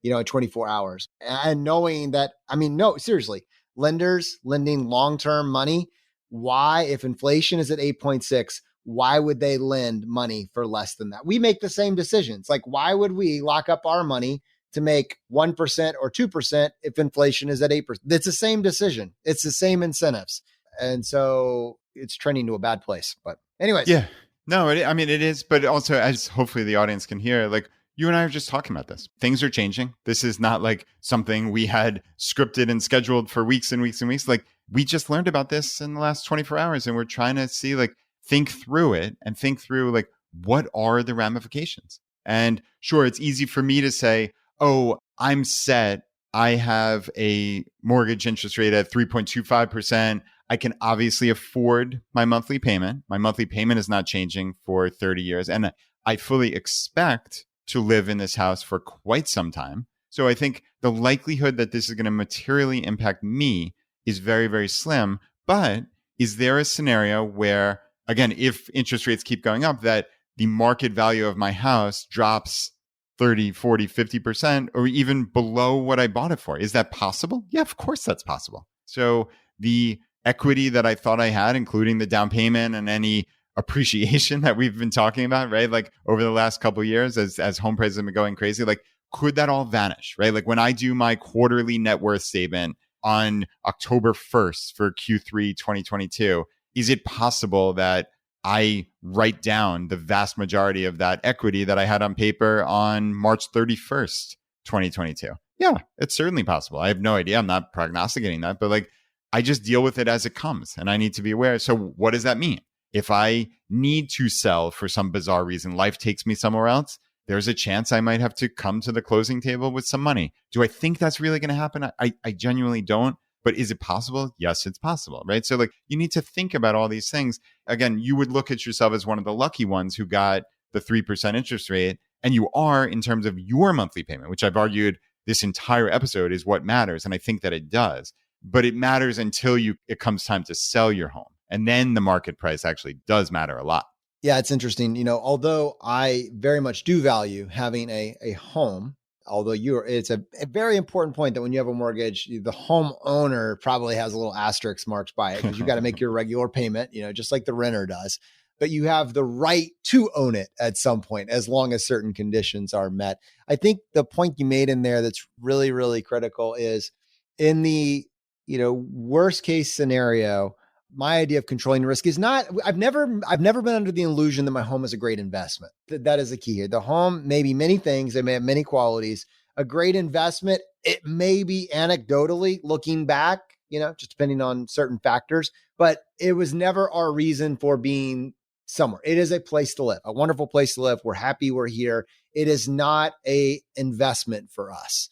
in 24 hours. And knowing that, no, seriously, lenders lending long-term money, why, if inflation is at 8.6, why would they lend money for less than that? We make the same decisions. Like, why would we lock up our money to make 1% or 2% if inflation is at 8%? It's the same decision. It's the same incentives. And so it's trending to a bad place. But anyways. Yeah. No, it is. But also, as hopefully the audience can hear, like, you and I are just talking about this. Things are changing. This is not like something we had scripted and scheduled for weeks and weeks and weeks. Like, we just learned about this in the last 24 hours, and we're trying to see, like, think through it and think through, like, what are the ramifications? And sure, it's easy for me to say, oh, I'm set. I have a mortgage interest rate at 3.25%. I can obviously afford my monthly payment. My monthly payment is not changing for 30 years. And I fully expect to live in this house for quite some time. So I think the likelihood that this is going to materially impact me is very, very slim. But is there a scenario where, again, if interest rates keep going up, that the market value of my house drops 30, 40, 50%, or even below what I bought it for? Is that possible? Yeah, of course that's possible. So the equity that I thought I had, including the down payment and any appreciation that we've been talking about, right? Like over the last couple of years, as home prices have been going crazy, like, could that all vanish, right? Like when I do my quarterly net worth statement on October 1st for Q3 2022, is it possible that I write down the vast majority of that equity that I had on paper on March 31st, 2022? Yeah, it's certainly possible. I have no idea. I'm not prognosticating that, but like, I just deal with it as it comes, and I need to be aware. So what does that mean? If I need to sell for some bizarre reason, life takes me somewhere else, there's a chance I might have to come to the closing table with some money. Do I think that's really going to happen? I genuinely don't. But is it possible? Yes, it's possible, right? So like, you need to think about all these things. Again, you would look at yourself as one of the lucky ones who got the 3% interest rate, and you are in terms of your monthly payment, which I've argued this entire episode is what matters. And I think that it does, but it matters until it comes time to sell your home. And then the market price actually does matter a lot. Yeah, it's interesting. Although I very much do value having a home, although it's a very important point that when you have a mortgage, the homeowner probably has a little asterisk marks by it because you got to make your regular payment, just like the renter does. But you have the right to own it at some point, as long as certain conditions are met. I think the point you made in there that's really, really critical is in the, worst case scenario, my idea of controlling risk is not, I've never been under the illusion that my home is a great investment. That is the key here. The home may be many things. They may have many qualities. A great investment, it may be anecdotally looking back, just depending on certain factors, but it was never our reason for being somewhere. It is a place to live, a wonderful place to live. We're happy we're here. It is not a investment for us.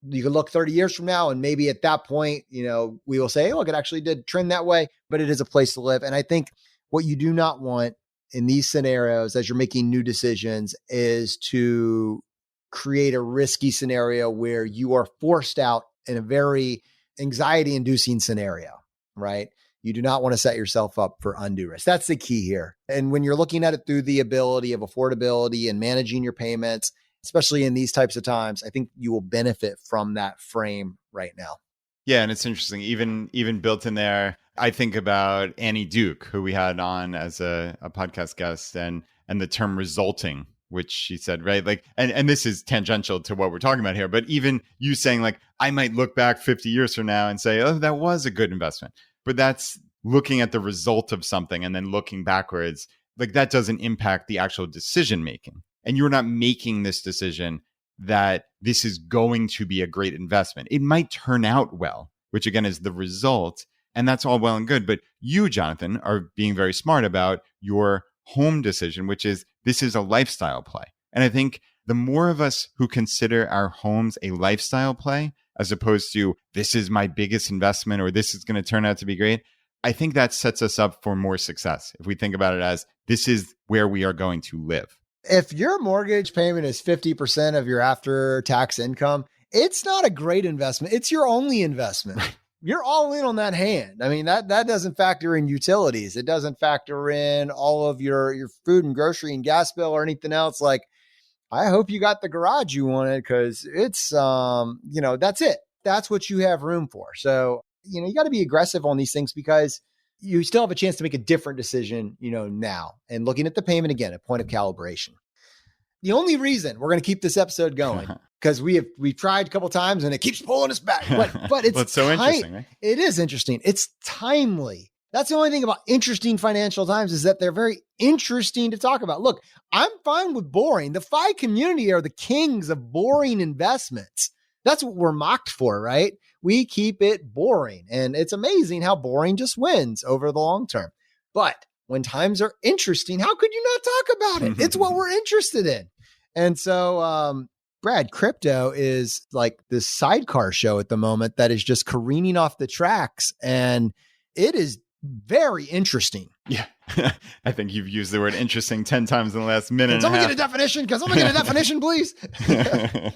You can look 30 years from now and maybe at that point, we will say, look, it actually did trend that way, but it is a place to live. And I think what you do not want in these scenarios as you're making new decisions is to create a risky scenario where you are forced out in a very anxiety inducing scenario, right? You do not want to set yourself up for undue risk. That's the key here. And when you're looking at it through the ability of affordability and managing your payments, especially in these types of times, I think you will benefit from that frame right now. Yeah, and it's interesting. Even built in there, I think about Annie Duke, who we had on as a podcast guest, and the term resulting, which she said, right? Like, and this is tangential to what we're talking about here, but even you saying like, I might look back 50 years from now and say, oh, that was a good investment. But that's looking at the result of something and then looking backwards. Like that doesn't impact the actual decision making. And you're not making this decision that this is going to be a great investment. It might turn out well, which again is the result. And that's all well and good. But you, Jonathan, are being very smart about your home decision, which is this is a lifestyle play. And I think the more of us who consider our homes a lifestyle play, as opposed to this is my biggest investment or this is going to turn out to be great, I think that sets us up for more success. If we think about it as this is where we are going to live. If your mortgage payment is 50% of your after-tax income, it's not a great investment. It's your only investment. You're all in on that hand. I mean, that doesn't factor in utilities. It doesn't factor in all of your food and grocery and gas bill or anything else. Like, I hope you got the garage you wanted because it's, that's it. That's what you have room for. So, you got to be aggressive on these things because you still have a chance to make a different decision, now. And looking at the payment again, a point of calibration. The only reason we're going to keep this episode going because we've tried a couple of times and it keeps pulling us back. But it's, well, it's so interesting, right? It is interesting. It's timely. That's the only thing about interesting financial times is that they're very interesting to talk about. Look, I'm fine with boring. The FI community are the kings of boring investments. That's what we're mocked for, right? We keep it boring. And it's amazing how boring just wins over the long term. But when times are interesting, how could you not talk about it? It's what we're interested in. And so, Brad, crypto is like this sidecar show at the moment that is just careening off the tracks. And it is very interesting. Yeah. I think you've used the word interesting 10 times in the last minute. Can someone get a definition? Can someone get a definition, please? I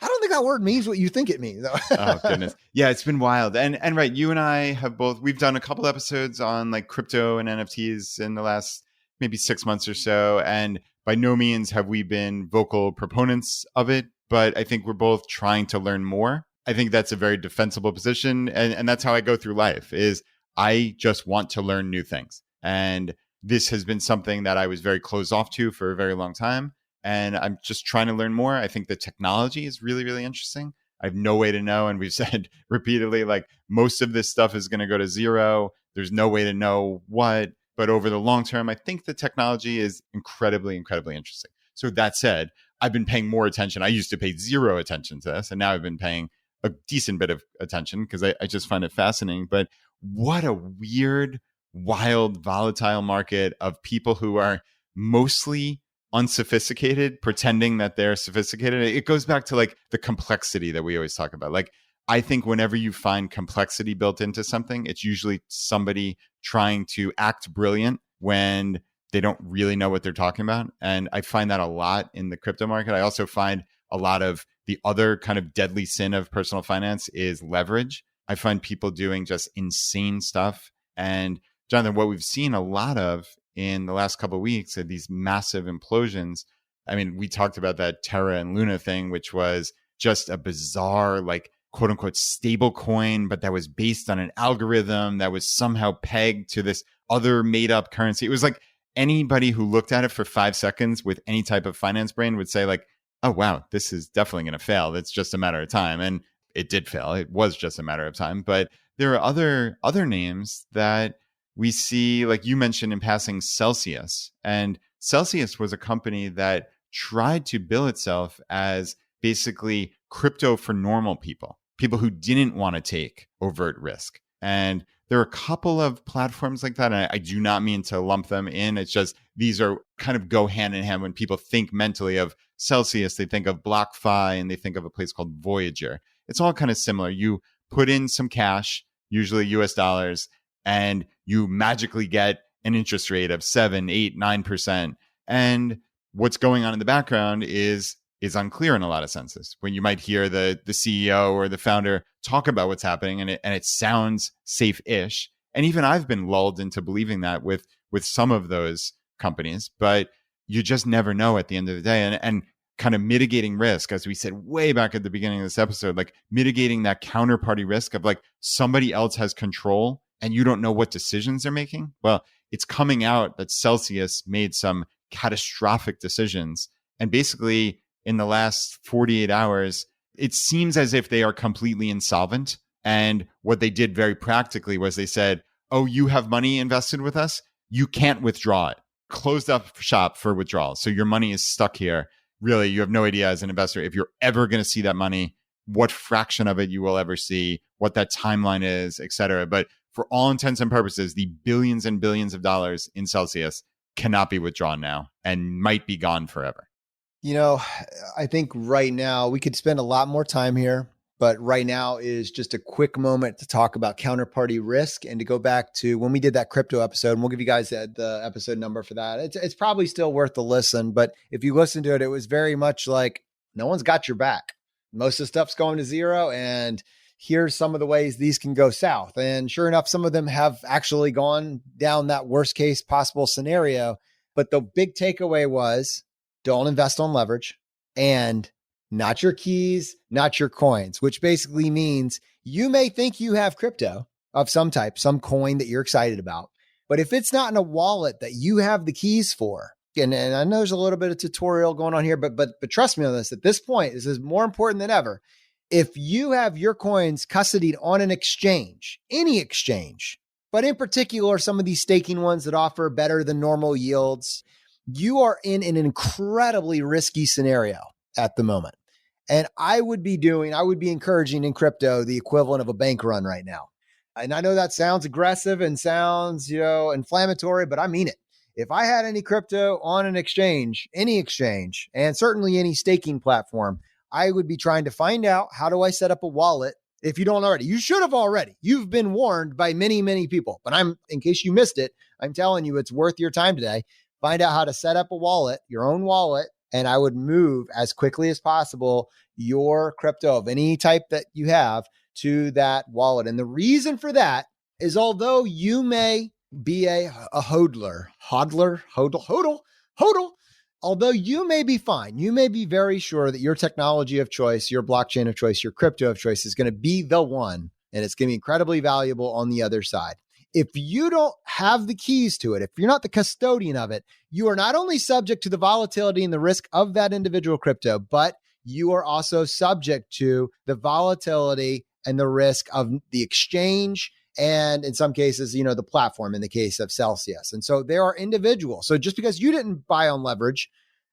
don't think that word means what you think it means. Oh, goodness. Yeah, it's been wild. And right, you and I have we've done a couple episodes on like crypto and NFTs in the last maybe 6 months or so. And by no means have we been vocal proponents of it, but I think we're both trying to learn more. I think that's a very defensible position. And that's how I go through life is I just want to learn new things. And this has been something that I was very closed off to for a very long time. And I'm just trying to learn more. I think the technology is really, really interesting. I have no way to know. And we've said repeatedly, like most of this stuff is going to go to zero. There's no way to know what. But over the long term, I think the technology is incredibly, incredibly interesting. So that said, I've been paying more attention. I used to pay zero attention to this. And now I've been paying a decent bit of attention because I just find it fascinating. But what a weird, wild, volatile market of people who are mostly unsophisticated, pretending that they're sophisticated. It goes back to like the complexity that we always talk about. Like, I think whenever you find complexity built into something, it's usually somebody trying to act brilliant when they don't really know what they're talking about. And I find that a lot in the crypto market. I also find a lot of the other kind of deadly sin of personal finance is leverage. I find people doing just insane stuff. And Jonathan, what we've seen a lot of in the last couple of weeks of these massive implosions. I mean, we talked about that Terra and Luna thing, which was just a bizarre, like, quote unquote, stable coin, but that was based on an algorithm that was somehow pegged to this other made up currency. It was like anybody who looked at it for 5 seconds with any type of finance brain would say, like, oh, wow, this is definitely going to fail. It's just a matter of time. And it did fail. It was just a matter of time. But there are other names that we see, like you mentioned in passing, Celsius. And Celsius was a company that tried to bill itself as basically crypto for normal people who didn't want to take overt risk. And there are a couple of platforms like that. And I do not mean to lump them in. It's just these are kind of go hand in hand. When people think mentally of Celsius, they think of BlockFi and they think of a place called Voyager. It's all kind of similar. You put in some cash, usually US dollars, and you magically get an interest rate of 7, 8, 9%. And what's going on in the background is unclear in a lot of senses. When you might hear the CEO or the founder talk about what's happening, and it sounds safe-ish. And even I've been lulled into believing that with some of those companies, but you just never know at the end of the day. And kind of mitigating risk, as we said way back at the beginning of this episode, like mitigating that counterparty risk of like somebody else has control and you don't know what decisions they're making. Well, it's coming out that Celsius made some catastrophic decisions. And basically, in the last 48 hours, it seems as if they are completely insolvent. And what they did very practically was they said, oh, you have money invested with us? You can't withdraw it. Closed up shop for withdrawal. So your money is stuck here. Really, you have no idea as an investor if you're ever going to see that money, what fraction of it you will ever see, what that timeline is, et cetera. But for all intents and purposes, the billions and billions of dollars in Celsius cannot be withdrawn now and might be gone forever. You know, I think right now we could spend a lot more time here, but right now is just a quick moment to talk about counterparty risk and to go back to when we did that crypto episode, and we'll give you guys the episode number for that. It's probably still worth the listen, but if you listen to it, it was very much like no one's got your back. Most of the stuff's going to zero, and here's some of the ways these can go south. And sure enough, some of them have actually gone down that worst case possible scenario. But the big takeaway was, don't invest on leverage, and not your keys, not your coins, which basically means you may think you have crypto of some type, some coin that you're excited about. But if it's not in a wallet that you have the keys for, and I know there's a little bit of tutorial going on here, but trust me on this, at this point, this is more important than ever. If you have your coins custodied on an exchange, any exchange, but in particular, some of these staking ones that offer better than normal yields, you are in an incredibly risky scenario at the moment. And I would be encouraging in crypto the equivalent of a bank run right now. And I know that sounds aggressive and sounds, inflammatory, but I mean it. If I had any crypto on an exchange, any exchange, and certainly any staking platform, I would be trying to find out, how do I set up a wallet? If you don't already, you should have already. You've been warned by many, many people, but in case you missed it, I'm telling you, it's worth your time today. Find out how to set up a wallet, your own wallet, and I would move as quickly as possible your crypto of any type that you have to that wallet. And the reason for that is, although you may be a hodler, although you may be fine, you may be very sure that your technology of choice, your blockchain of choice, your crypto of choice is going to be the one, and it's going to be incredibly valuable on the other side. If you don't have the keys to it, if you're not the custodian of it, you are not only subject to the volatility and the risk of that individual crypto, but you are also subject to the volatility and the risk of the exchange, and in some cases, the platform in the case of Celsius. And so there are individuals. So just because you didn't buy on leverage,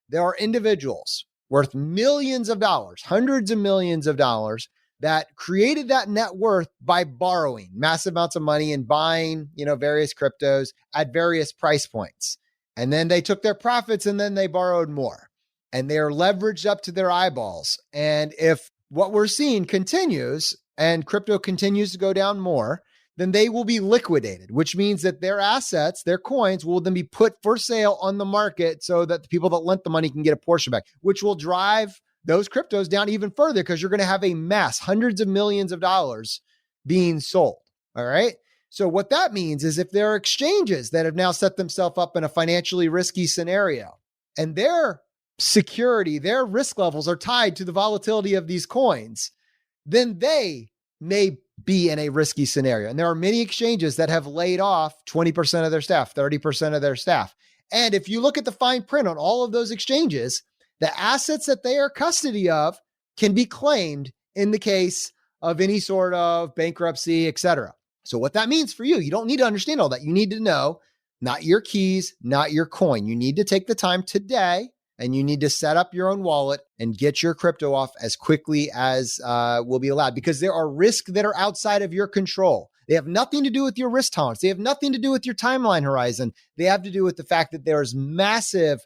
there are individuals worth millions of dollars, hundreds of millions of dollars, that created that net worth by borrowing massive amounts of money and buying, various cryptos at various price points. And then they took their profits and then they borrowed more. And they are leveraged up to their eyeballs. And if what we're seeing continues and crypto continues to go down more, then they will be liquidated, which means that their assets, their coins, will then be put for sale on the market so that the people that lent the money can get a portion back, which will drive those cryptos down even further, because you're going to have a mass, hundreds of millions of dollars being sold. All right. So what that means is if there are exchanges that have now set themselves up in a financially risky scenario and their security, their risk levels are tied to the volatility of these coins, then they may be in a risky scenario. And there are many exchanges that have laid off 20% of their staff, 30% of their staff. And if you look at the fine print on all of those exchanges, the assets that they are custody of can be claimed in the case of any sort of bankruptcy, et cetera. So what that means for you don't need to understand all that. You need to know not your keys, not your coin. You need to take the time today and you need to set up your own wallet and get your crypto off as quickly as will be allowed, because there are risks that are outside of your control. They have nothing to do with your risk tolerance. They have nothing to do with your timeline horizon. They have to do with the fact that there's massive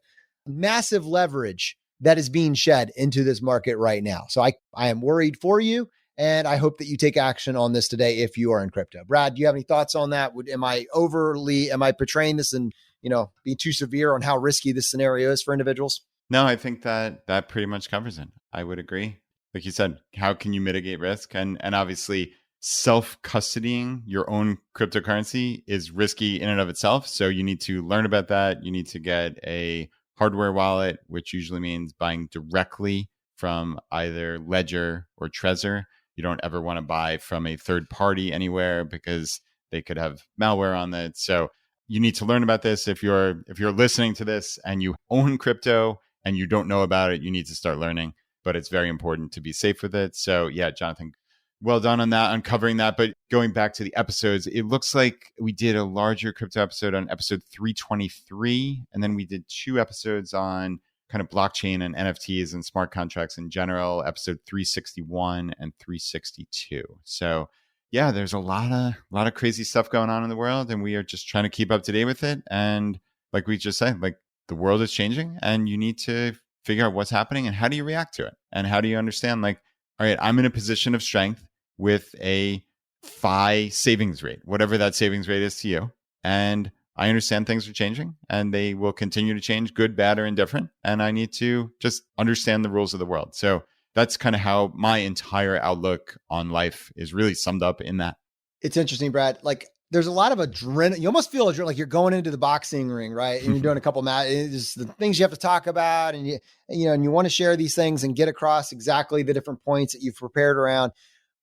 leverage that is being shed into this market right now. So I am worried for you. And I hope that you take action on this today if you are in crypto. Brad, do you have any thoughts on that? Am I portraying this and, being too severe on how risky this scenario is for individuals? No, I think that pretty much covers it. I would agree. Like you said, how can you mitigate risk? And obviously self-custodying your own cryptocurrency is risky in and of itself. So you need to learn about that. You need to get a hardware wallet, which usually means buying directly from either Ledger or Trezor. You don't ever want to buy from a third party anywhere because they could have malware on it. So you need to learn about this. If you're listening to this and you own crypto and you don't know about it, you need to start learning. But it's very important to be safe with it. So yeah, Jonathan, well done on that, uncovering that. But going back to the episodes, it looks like we did a larger crypto episode on episode 323. And then we did 2 episodes on kind of blockchain and NFTs and smart contracts in general, episode 361 and 362. So yeah, there's a lot of crazy stuff going on in the world, and we are just trying to keep up to date with it. And like we just said, like the world is changing and you need to figure out what's happening and how do you react to it? And how do you understand, like, all right, I'm in a position of strength with a FI savings rate, whatever that savings rate is to you. And I understand things are changing and they will continue to change, good, bad, or indifferent. And I need to just understand the rules of the world. So that's kind of how my entire outlook on life is really summed up in that. It's interesting, Brad. Like there's a lot of adrenaline. You almost feel like you're going into the boxing ring, right? And you're doing a couple matches, the things you have to talk about, and you want to share these things and get across exactly the different points that you've prepared around.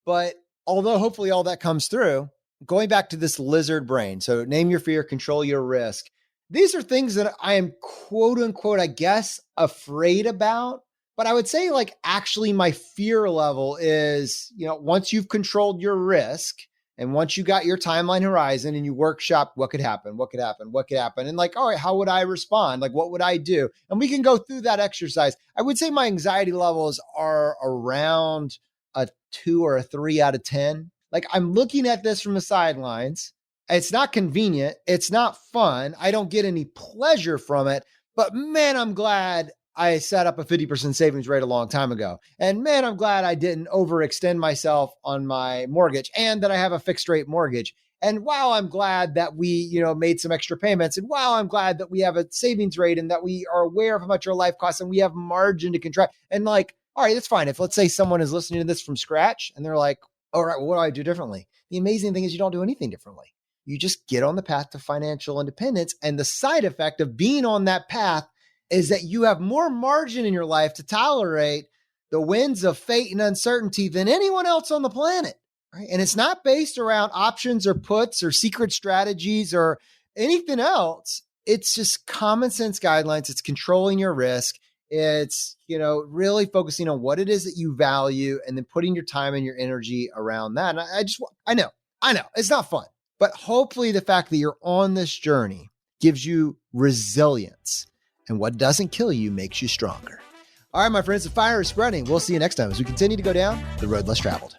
But although hopefully all that comes through, going back to this lizard brain. So name your fear, control your risk. These are things that I am quote unquote, I guess, afraid about. But I would say like actually my fear level is, once you've controlled your risk and once you got your timeline horizon and you workshop what could happen. And like, all right, how would I respond? Like, what would I do? And we can go through that exercise. I would say my anxiety levels are around a 2 or a 3 out of 10. Like I'm looking at this from the sidelines. It's not convenient. It's not fun. I don't get any pleasure from it, but man, I'm glad I set up a 50% savings rate a long time ago. And man, I'm glad I didn't overextend myself on my mortgage and that I have a fixed rate mortgage. And wow, I'm glad that we, made some extra payments. And wow, I'm glad that we have a savings rate and that we are aware of how much our life costs and we have margin to contract. And like, all right, that's fine. If let's say someone is listening to this from scratch and they're like, all right, well, what do I do differently? The amazing thing is you don't do anything differently. You just get on the path to financial independence. And the side effect of being on that path is that you have more margin in your life to tolerate the winds of fate and uncertainty than anyone else on the planet. Right? And it's not based around options or puts or secret strategies or anything else. It's just common sense guidelines. It's controlling your risk. It's, really focusing on what it is that you value and then putting your time and your energy around that. And I know it's not fun, but hopefully the fact that you're on this journey gives you resilience, and what doesn't kill you makes you stronger. All right, my friends, the fire is spreading. We'll see you next time as we continue to go down the road less traveled.